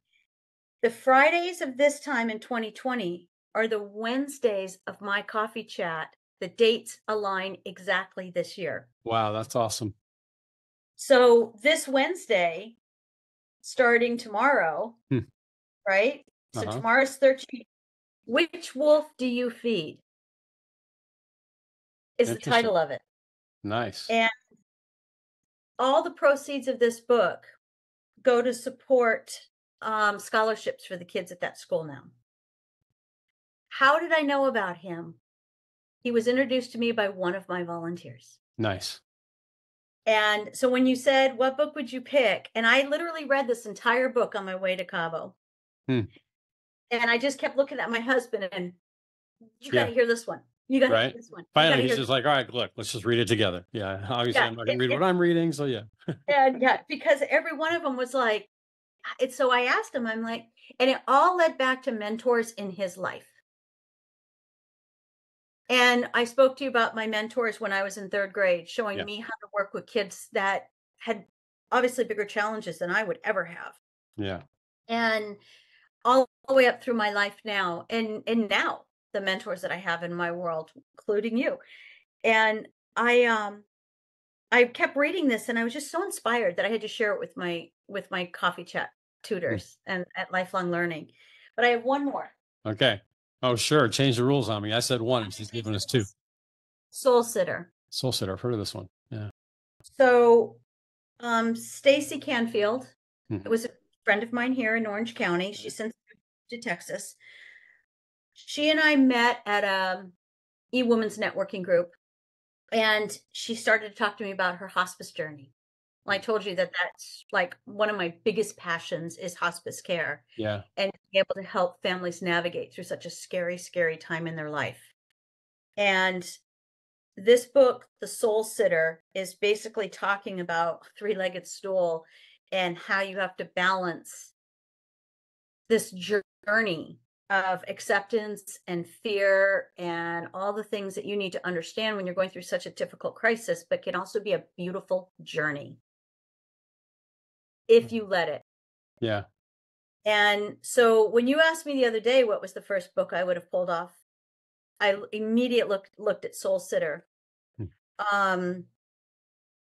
the Fridays of this time in 2020 are the Wednesdays of my coffee chat. The dates align exactly this year. Wow, that's awesome. So this Wednesday, starting tomorrow, right? So tomorrow's 13th. Which wolf do you feed? Is the title of it. Nice. And all the proceeds of this book go to support scholarships for the kids at that school now. How did I know about him? He was introduced to me by one of my volunteers. Nice. And so when you said, what book would you pick? And I literally read this entire book on my way to Cabo. And I just kept looking at my husband and you got to hear this one. You got to hear this one. Finally, he's just like, all right, look, let's just read it together. Yeah. Obviously, I'm not going to read what I'm reading. So yeah. And because every one of them was like, so I asked him, I'm like, and it all led back to mentors in his life. And I spoke to you about my mentors when I was in 3rd grade, showing me how to work with kids that had obviously bigger challenges than I would ever have. Yeah. And all the way up through my life now, and now the mentors that I have in my world, including you. And I kept reading this and I was just so inspired that I had to share it with my coffee chat tutors and at Lifelong Learning. But I have one more. Okay. Oh, sure. Change the rules on me. I said one and she's giving us 2. Soul Sitter. Soul Sitter. I've heard of this one. Yeah. So Stacy Canfield, it was a friend of mine here in Orange County. She's since moved to Texas. She and I met at a e-women's networking group, and she started to talk to me about her hospice journey. Well, I told you that that's like one of my biggest passions is hospice care. Yeah. And be able to help families navigate through such a scary, scary time in their life. And this book, The Soul Sitter, is basically talking about three-legged stool and how you have to balance this journey of acceptance and fear and all the things that you need to understand when you're going through such a difficult crisis, but can also be a beautiful journey if you let it. Yeah. And so when you asked me the other day what was the first book I would have pulled off, I immediately looked at Soul Sitter.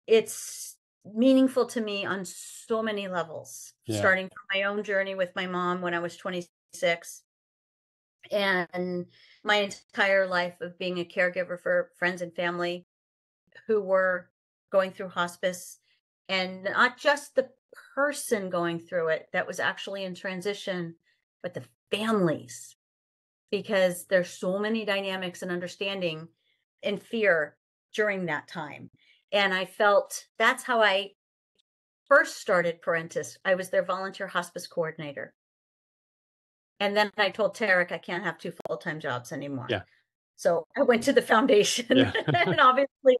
It's meaningful to me on so many levels, starting from my own journey with my mom when I was 26, and my entire life of being a caregiver for friends and family who were going through hospice, and not just the person going through it that was actually in transition, but the families, because there's so many dynamics and understanding and fear during that time. And I felt that's how I first started Parentis. I was their volunteer hospice coordinator. And then I told Tarek I can't have 2 full-time jobs anymore. Yeah. So I went to the foundation and obviously,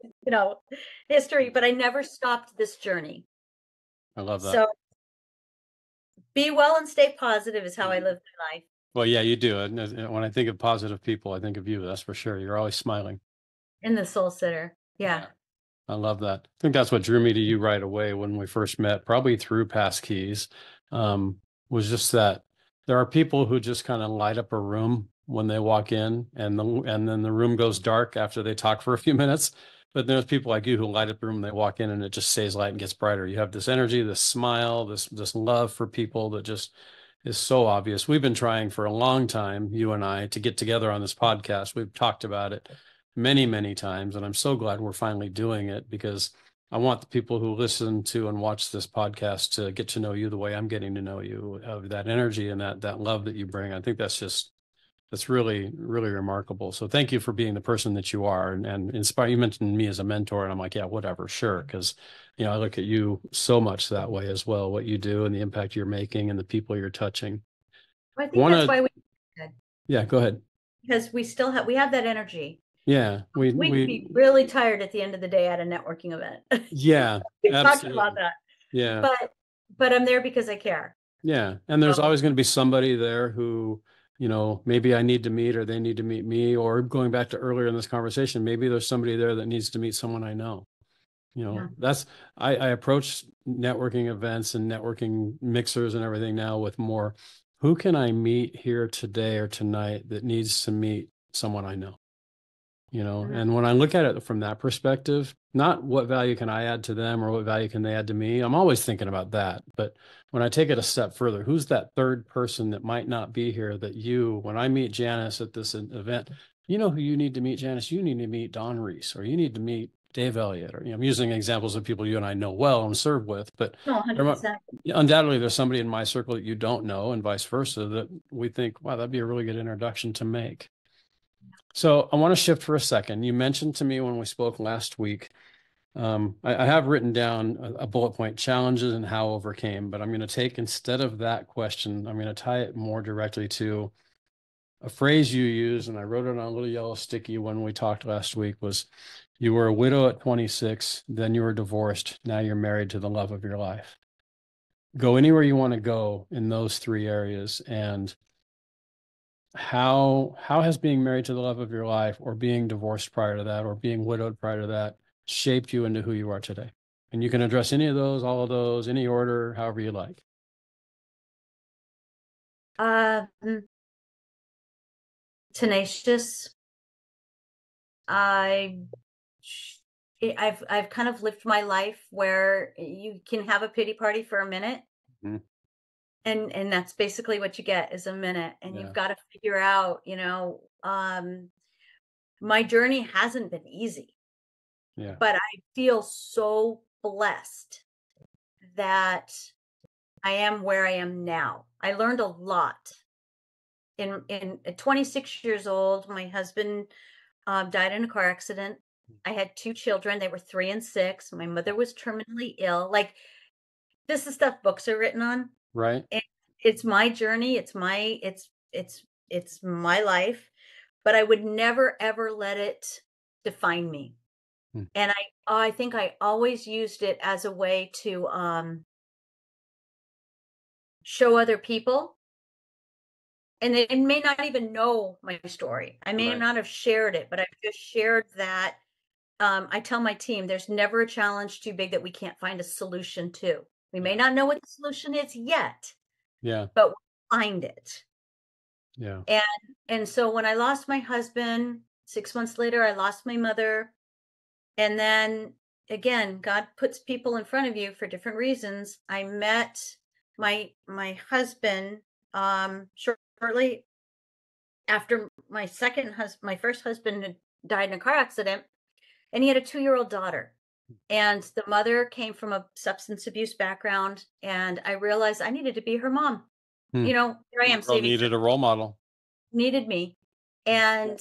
history, but I never stopped this journey. I love that. So be well and stay positive is how I live my life. Well, yeah, you do. And when I think of positive people, I think of you. That's for sure. You're always smiling. In the Soul Sitter. Yeah. I love that. I think that's what drew me to you right away when we first met, probably through Passkeys, was just that there are people who just kind of light up a room when they walk in, and then the room goes dark after they talk for a few minutes. But there's people like you who light up the room, they walk in and it just stays light and gets brighter. You have this energy, this smile, this love for people that just is so obvious. We've been trying for a long time, you and I, to get together on this podcast. We've talked about it many, many times, and I'm so glad we're finally doing it, because I want the people who listen to and watch this podcast to get to know you the way I'm getting to know you, of that energy and that love that you bring. I think that's really, really remarkable. So thank you for being the person that you are and inspire. You mentioned me as a mentor, and I'm like, yeah, whatever, sure. Because, I look at you so much that way as well, what you do and the impact you're making and the people you're touching. I think that's why yeah, go ahead. Because we have that energy. Yeah. We could be really tired at the end of the day at a networking event. Yeah. We talked about that. Yeah. But I'm there because I care. Yeah. And there's always going to be somebody there who, maybe I need to meet, or they need to meet me, or going back to earlier in this conversation, maybe there's somebody there that needs to meet someone I know. I approach networking events and networking mixers and everything now with more, who can I meet here today or tonight that needs to meet someone I know? And when I look at it from that perspective, not what value can I add to them or what value can they add to me, I'm always thinking about that. But when I take it a step further, who's that third person that might not be here that when I meet Janice at this event, who you need to meet, Janice? You need to meet Don Reese, or you need to meet Dave Elliott, or, I'm using examples of people you and I know well and serve with, but 100%. Undoubtedly there's somebody in my circle that you don't know, and vice versa, that we think, wow, that'd be a really good introduction to make. So I want to shift for a second. You mentioned to me when we spoke last week, I have written down a bullet point, challenges and how overcame, but I'm going to take, instead of that question, I'm going to tie it more directly to a phrase you use, and I wrote it on a little yellow sticky when we talked last week, was you were a widow at 26, then you were divorced, now you're married to the love of your life. Go anywhere you want to go in those 3 areas, and how has being married to the love of your life, or being divorced prior to that, or being widowed prior to that, shaped you into who you are today? And you can address any of those, all of those, any order, however you like. Tenacious. I've kind of lived my life where you can have a pity party for a minute. Mm-hmm. And that's basically what you get, is a minute, and you've got to figure out, my journey hasn't been easy, but I feel so blessed that I am where I am now. I learned a lot. At 26 years old, my husband died in a car accident. I had 2 children. They were 3 and 6. My mother was terminally ill. Like, this is stuff books are written on. Right. And it's my journey. It's my life, but I would never, ever let it define me. Hmm. And I think I always used it as a way to show other people, and they may not even know my story. I may Right. not have shared it, but I've just shared that. I tell my team, there's never a challenge too big that we can't find a solution to. We may not know what the solution is yet, Yeah. but we'll find it. Yeah. And so when I lost my husband, 6 months later, I lost my mother. And then again, God puts people in front of you for different reasons. I met my husband shortly after my first husband had died in a car accident, and he had a 2-year-old daughter. And the mother came from a substance abuse background, and I realized I needed to be her mom. Hmm. Here I am Girl saving needed a role model. needed me. And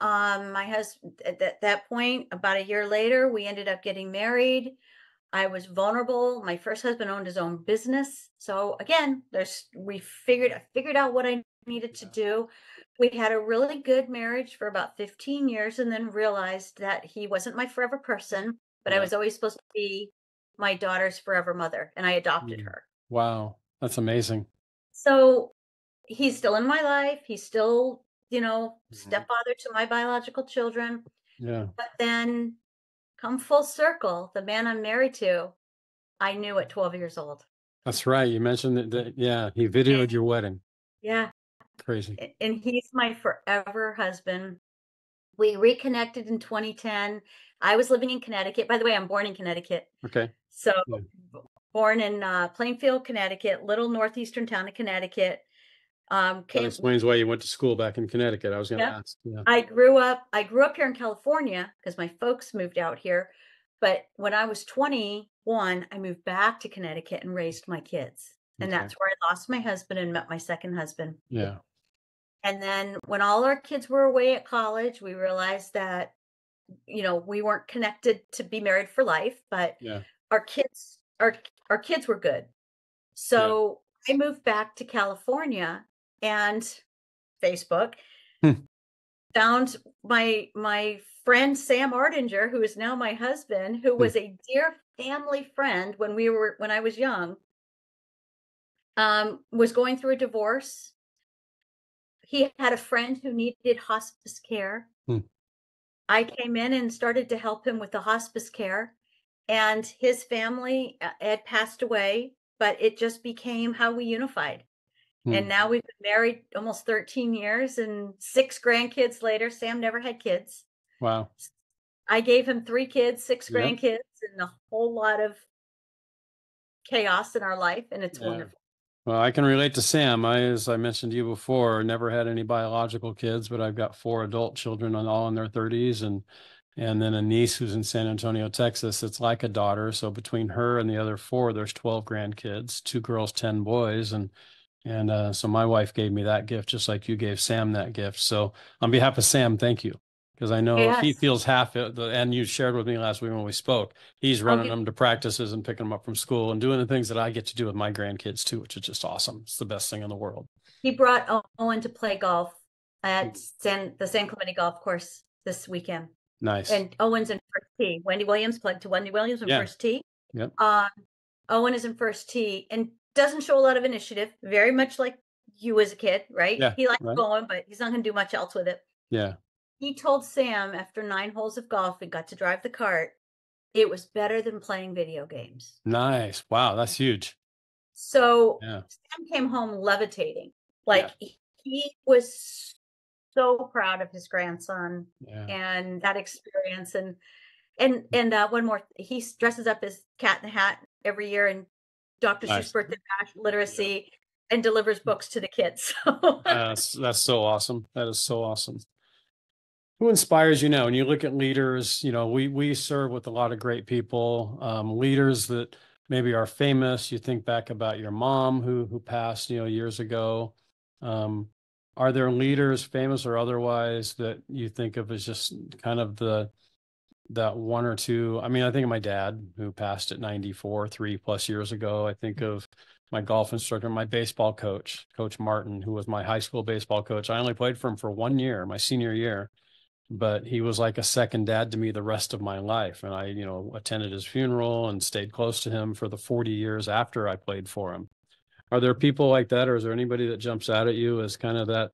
my husband at that point, about a year later, we ended up getting married. I was vulnerable. My first husband owned his own business. So again, I figured out what I needed to do. We had a really good marriage for about 15 years and then realized that he wasn't my forever person, but I was always supposed to be my daughter's forever mother, and I adopted her. Wow. That's amazing. So he's still in my life. He's still, stepfather to my biological children. Yeah. But then come full circle, the man I'm married to, I knew at 12 years old. That's right. You mentioned that yeah, he videoed your wedding. Yeah. Crazy. And he's my forever husband. We reconnected in 2010. I was living in Connecticut. By the way, I'm born in Connecticut. Okay. So Yeah. born in Plainfield, Connecticut, little northeastern town of Connecticut. That explains why you went to school back in Connecticut. I was going to ask. Yeah. I grew up here in California because my folks moved out here. But when I was 21, I moved back to Connecticut and raised my kids. And Okay. that's where I lost my husband and met my second husband. Yeah. And then when all our kids were away at college, we realized that, we weren't connected to be married for life, but Yeah. our kids were good. So I moved back to California and Facebook. Found my friend Sam Ardinger, who is now my husband, who was a dear family friend when I was young, was going through a divorce. He had a friend who needed hospice care. I came in and started to help him with the hospice care, and his family had passed away, but it just became how we unified. And now we've been married almost 13 years and 6 grandkids later. Sam never had kids. Wow. I gave him 3 kids, 6 grandkids, and a whole lot of chaos in our life, and it's wonderful. Well, I can relate to Sam. As I mentioned to you before, never had any biological kids, but I've got 4 adult children, all in their 30s, and then a niece who's in San Antonio, Texas. It's like a daughter. So between her and the other 4, there's 12 grandkids, 2 girls, 10 boys, and so my wife gave me that gift, just like you gave Sam that gift. So on behalf of Sam, thank you. Because I know he feels half it, and you shared with me last week when we spoke, he's running them to practices and picking them up from school and doing the things that I get to do with my grandkids too, which is just awesome. It's the best thing in the world. He brought Owen to play golf at the San Clemente Golf Course this weekend. Nice. And Owen's in first tee. Wendy Williams played to Wendy Williams in first tee. Yep. Owen is in first tee and doesn't show a lot of initiative, very much like you as a kid, right? Yeah, he likes going, but he's not going to do much else with it. Yeah. He told Sam after 9 holes of golf and got to drive the cart, it was better than playing video games. Nice. Wow, that's huge. So Sam came home levitating. He was so proud of his grandson and that experience. And one more, he dresses up as Cat in the Hat every year and Dr. Seuss birthday bash, literacy, and delivers books to the kids. That's so awesome. That is so awesome. Who inspires you now? When you look at leaders, we serve with a lot of great people, leaders that maybe are famous. You think back about your mom who passed, years ago. Are there leaders, famous or otherwise, that you think of as just kind of that one or two? I mean, I think of my dad who passed at 94, 3+ years ago. I think of my golf instructor, my baseball coach, Coach Martin, who was my high school baseball coach. I only played for him for 1 year, my senior year. but he was like a second dad to me the rest of my life. And I, attended his funeral and stayed close to him for the 40 years after I played for him. Are there people like that, or is there anybody that jumps out at you as kind of that,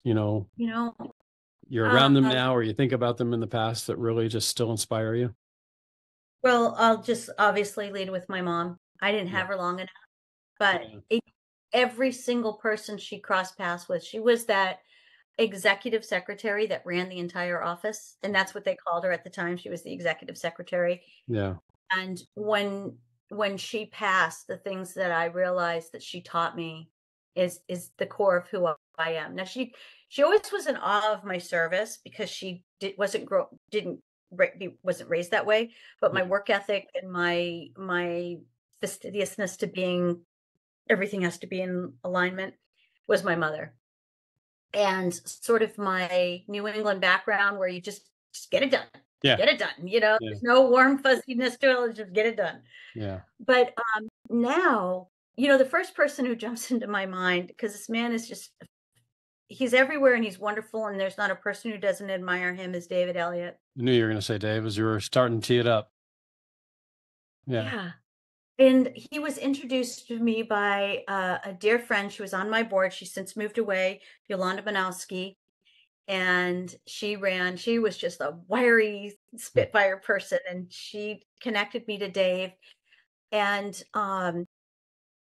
you're around them now, or you think about them in the past that really just still inspire you? Well, I'll just obviously lead with my mom. I didn't have her long enough, but every single person she crossed paths with, she was that executive secretary that ran the entire office. And that's what they called her at the time. She was the executive secretary. Yeah. And when she passed, the things that I realized that she taught me is the core of who I am. Now she always was in awe of my service because she wasn't raised that way, but my work ethic and my fastidiousness to being everything has to be in alignment was my mother. And sort of my New England background where you just get it done. Yeah. Get it done. There's no warm fuzziness to it. Just get it done. Yeah. But now, the first person who jumps into my mind, because this man is he's everywhere and he's wonderful. And there's not a person who doesn't admire him, is David Elliott. I knew you were going to say Dave as you were starting to tee it up. Yeah. And he was introduced to me by a dear friend. She was on my board. She's since moved away, Yolanda Banowski. And she was just a wiry spitfire person. And she connected me to Dave. And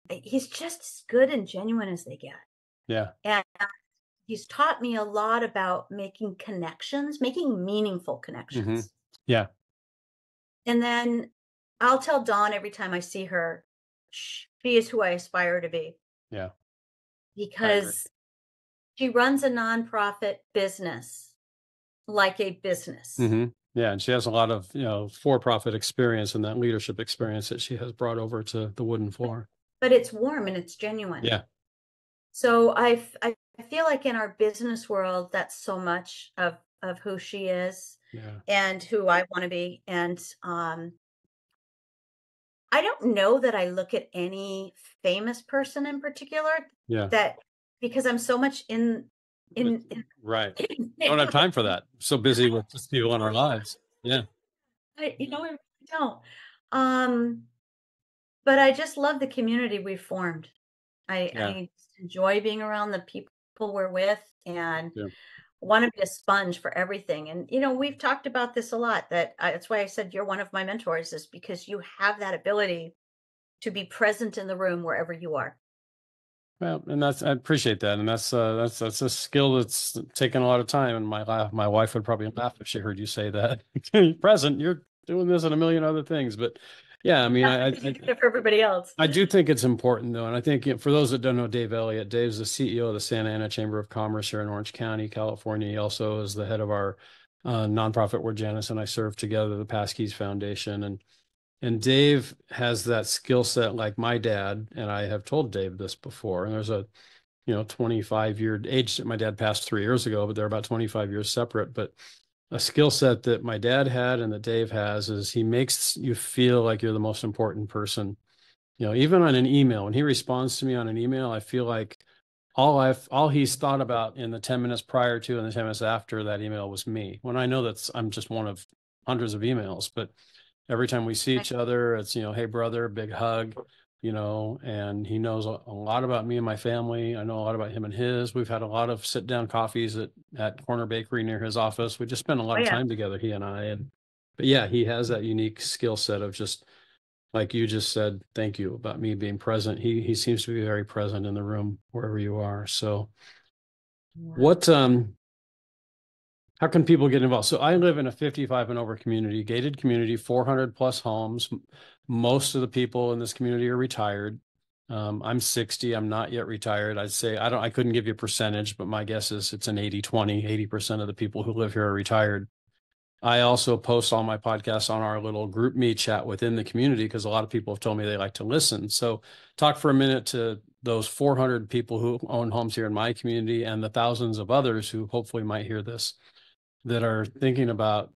he's just as good and genuine as they get. Yeah. And he's taught me a lot about making connections, making meaningful connections. Mm-hmm. Yeah. And then I'll tell Dawn every time I see her, she is who I aspire to be. Yeah. Because she runs a nonprofit business like a business. Mm-hmm. Yeah. And she has a lot of, for-profit experience and that leadership experience that she has brought over to the wooden floor. But it's warm and it's genuine. Yeah. So I feel like in our business world, that's so much of who she is and who I want to be. And I don't know that I look at any famous person in particular that because I'm so much in right. Don't have time for that. So busy with just people in our lives. Yeah. I really don't. But I just love the community we've formed. I just enjoy being around the people we're with and want to be a sponge for everything. And, we've talked about this a lot, that's why I said you're one of my mentors, is because you have that ability to be present in the room wherever you are. Well, and I appreciate that. And that's a skill that's taken a lot of time. And my wife would probably laugh if she heard you say that. Present, you're doing this and a million other things, but yeah, I mean, I do it for everybody else. I do think it's important though. And I think for those that don't know Dave Elliott, Dave's the CEO of the Santa Ana Chamber of Commerce here in Orange County, California. He also is the head of our nonprofit where Janice and I serve together, the Parentis Foundation. And Dave has that skill set like my dad, and I have told Dave this before, and there's a 25-year age. My dad passed 3 years ago, but they're about 25 years separate. But a skill set that my dad had and that Dave has is he makes you feel like you're the most important person. Even on an email, when he responds to me on an email, I feel like all he's thought about in the 10 minutes prior to and the 10 minutes after that email was me. When I know I'm just one of hundreds of emails, but every time we see each other, it's, hey, brother, big hug, and he knows a lot about me and my family. I know a lot about him and his. We've had a lot of sit-down coffees at Corner Bakery near his office. We just spent a lot of time together, he and I. But yeah, he has that unique skill set of just, like you just said, thank you, about me being present. He seems to be very present in the room wherever you are. So how can people get involved? So I live in a 55 and over community, gated community, 400 plus homes. Most of the people in this community are retired. I'm 60. I'm not yet retired. I'd say I couldn't give you a percentage, but my guess is it's an 80-20. 80% of the people who live here are retired. I also post all my podcasts on our little group me chat within the community because a lot of people have told me they like to listen. So talk for a minute to those 400 people who own homes here in my community and the thousands of others who hopefully might hear this, that are thinking about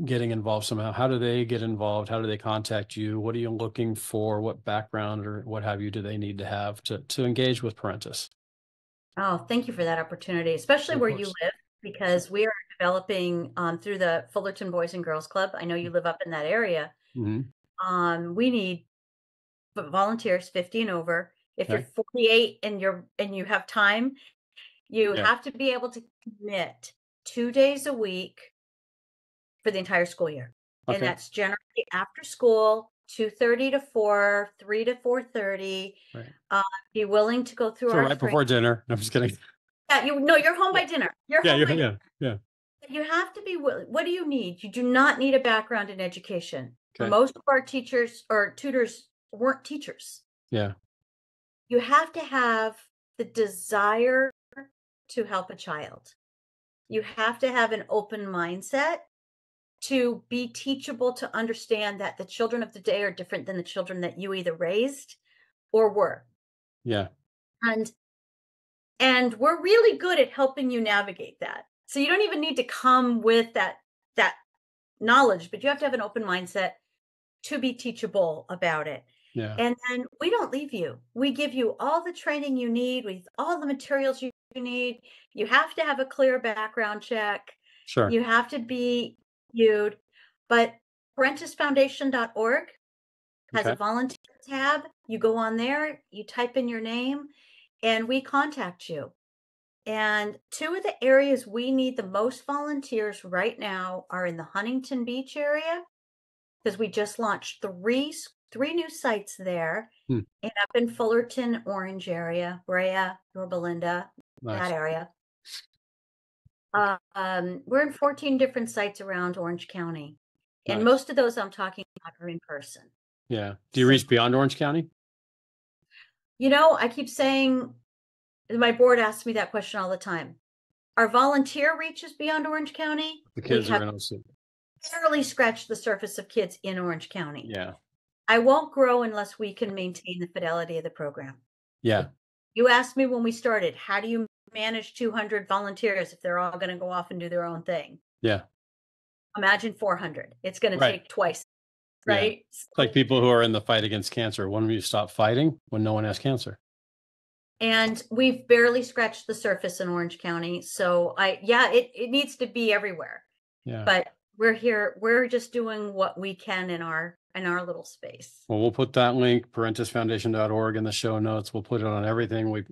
getting involved somehow. How do they get involved? How do they contact you? What are you looking for? What background or what have you do they need to have to engage with Parentis? Oh, thank you for that opportunity, especially where you live. because we are developing through the Fullerton Boys and Girls Club. I know you live up in that area. Mm-hmm. We need volunteers 50 and over. If Okay. you're 48 and you have time, you Yeah. have to be able to commit 2 days a week for the entire school year. Okay. And that's generally after school, 2:30 to 4, 3 to 4:30. Right. Be willing to go through So our right before dinner. No, I'm just kidding. Yeah, you're home by dinner. You're home by dinner. Yeah. You have to be willing. What do you need? You do not need a background in education. Okay. Most of our teachers or tutors weren't teachers. Yeah. You have to have the desire to help a child. You have to have an open mindset to be teachable, to understand that the children of today are different than the children that you either raised or were. Yeah. And we're really good at helping you navigate that. So you don't even need to come with that knowledge, but you have to have an open mindset to be teachable about it. Yeah. And then we don't leave you. We give you all the training you need with all the materials you need. You have to have a clear background check. Sure. You have to be viewed. But parentisfoundation.org has a volunteer tab. You go on there, you type in your name, and we contact you. And two of the areas we need the most volunteers right now are in the Huntington Beach area, because we just launched three new sites there, and up in Fullerton, Orange area, Brea, Yorba Linda, that area. We're in 14 different sites around Orange County, and most of those I'm talking about are in person. Yeah. Do you reach beyond Orange County? I keep saying, my board asks me that question all the time. Our volunteer reaches beyond Orange County. The kids are in OC. Barely scratched the surface of kids in Orange County. Yeah. I won't grow unless we can maintain the fidelity of the program. Yeah. You asked me when we started, how do you manage 200 volunteers if they're all going to go off and do their own thing? Yeah. Imagine 400. It's going to take twice, right? Yeah. It's like people who are in the fight against cancer. When will you stop fighting? When no one has cancer. And we've barely scratched the surface in Orange County. So it needs to be everywhere. Yeah. But we're here. We're just doing what we can in our little space. Well, we'll put that link, parentisfoundation.org, in the show notes. We'll put it on everything. We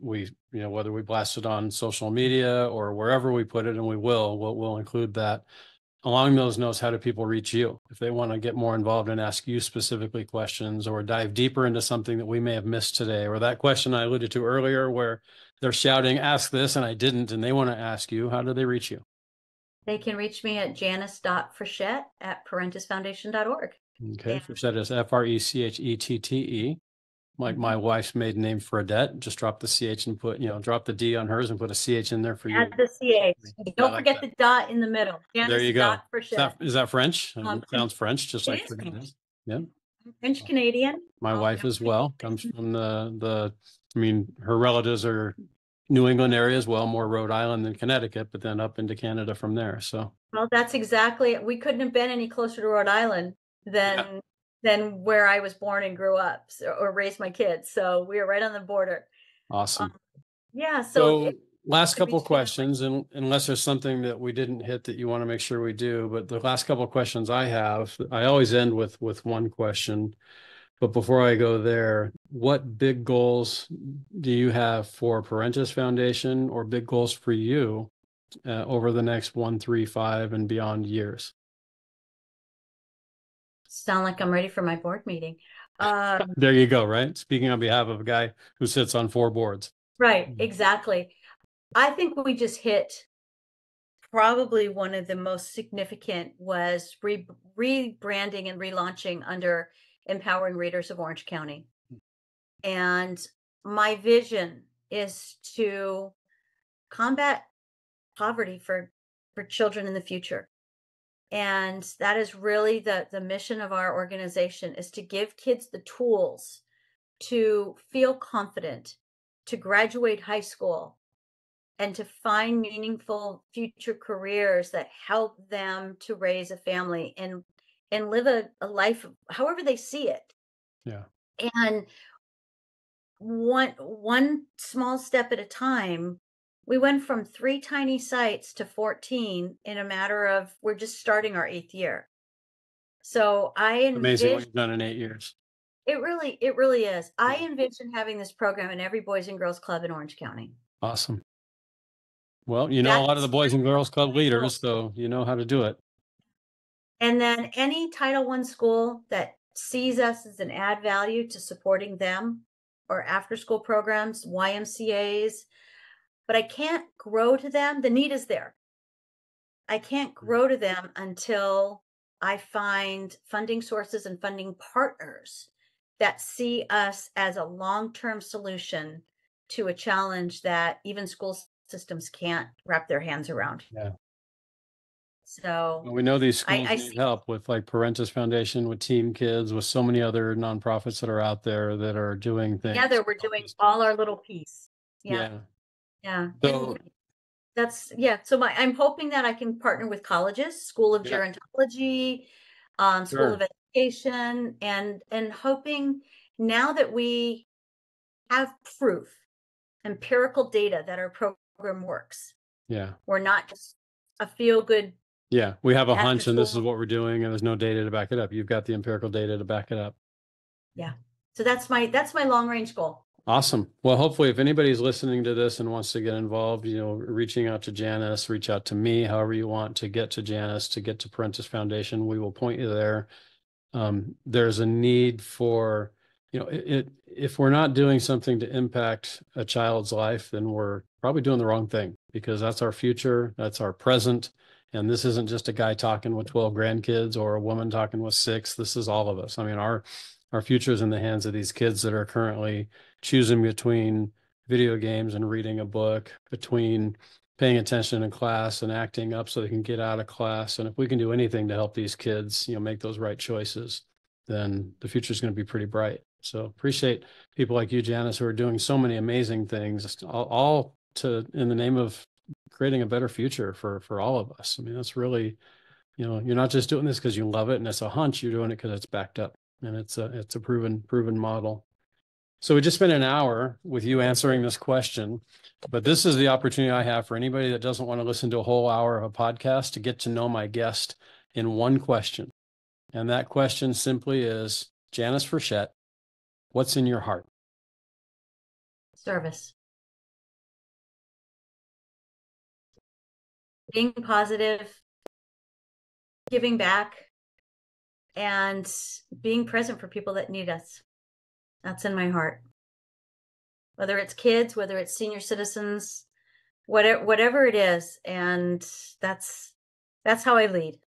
whether we blast it on social media or wherever we put it, and we'll include that. Along those notes, how do people reach you if they want to get more involved and ask you specifically questions or dive deeper into something that we may have missed today, or that question I alluded to earlier where they're shouting, ask this, and I didn't, and they want to ask you, how do they reach you? They can reach me at janice.frechette@parentisfoundation.org. Okay, Frechette is Frechette. Like my wife's maiden name, Fredette. Just drop the CH and drop the D on hers and put a CH in there for you. Add the CH. Don't forget the dot in the middle. Janice, there you go. Is that French? It sounds French, just like French. Yeah. I'm French Canadian. My wife as well comes from her relatives are New England area as well, more Rhode Island than Connecticut, but then up into Canada from there. So. Well, that's exactly. We couldn't have been any closer to Rhode Island than where I was born and grew up, or raised my kids. So we were right on the border. Awesome. So last couple of questions, and unless there's something that we didn't hit that you want to make sure we do, but the last couple of questions I have, I always end with one question. But before I go there, what big goals do you have for Parentis Foundation, or big goals for you over the next 1, 3, 5, and beyond years? Sound like I'm ready for my board meeting. There you go, right? Speaking on behalf of a guy who sits on 4 boards. Right, exactly. I think we just hit probably one of the most significant was rebranding and relaunching under Empowering Readers of Orange County. And my vision is to combat poverty for children in the future. And that is really the mission of our organization, is to give kids the tools to feel confident, to graduate high school, and to find meaningful future careers that help them to raise a family and live a life however they see it. Yeah. And one small step at a time, We went from 3 tiny sites to 14 in a matter of, we're just starting our 8th year. So I Amazing what envision, you've done in 8 years. it really is. I envision having this program in every Boys and Girls Club in Orange County. Awesome. Well, you know a lot of the Boys and Girls Club leaders, so you know how to do it. And then any Title I school that sees us as an add value to supporting them, or after school programs, YMCAs, but I can't grow to them. The need is there. I can't grow to them until I find funding sources and funding partners that see us as a long-term solution to a challenge that even school systems can't wrap their hands around. Yeah. So Well, we know these schools I need see, help with like Parentis Foundation, with Team Kids, with so many other nonprofits that are out there that are doing things. together we're doing all our little piece. Yeah. Yeah. So, And that's, yeah. So I'm hoping that I can partner with colleges, School of yeah, Gerontology, School sure. of Education, and hoping now that we have proof, empirical data that our program works. Yeah. We're not just a feel good. Yeah. We have a After hunch and this is school. what we're doing, and there's no data to back it up. You've got the empirical data to back it up. Yeah. So that's my long range goal. Awesome. Well, hopefully if anybody's listening to this and wants to get involved, you know, reaching out to Janice, reach out to me, however you want to get to Janice, to get to Parentis Foundation, we will point you there. There's a need for, you know, if we're not doing something to impact a child's life, then we're probably doing the wrong thing, because that's our future, that's our present. And this isn't just a guy talking with 12 grandkids or a woman talking with 6. This is all of us. I mean, our future is in the hands of these kids that are currently choosing between video games and reading a book, between paying attention in class and acting up so they can get out of class. And if we can do anything to help these kids, you know, make those right choices, then the future is going to be pretty bright. So appreciate people like you, Janice, who are doing so many amazing things, all to in the name of creating a better future for all of us. I mean, that's really, you know, you're not just doing this because you love it and it's a hunch. You're doing it because it's backed up and it's a proven model. So we just spent an hour with you answering this question, but this is the opportunity I have for anybody that doesn't want to listen to a whole hour of a podcast to get to know my guest in one question. And that question simply is, Janice Frechette, what's in your heart? Service. Being positive, giving back, and being present for people that need us. That's in my heart. Whether it's kids, whether it's senior citizens, whatever it is. And that's how I lead.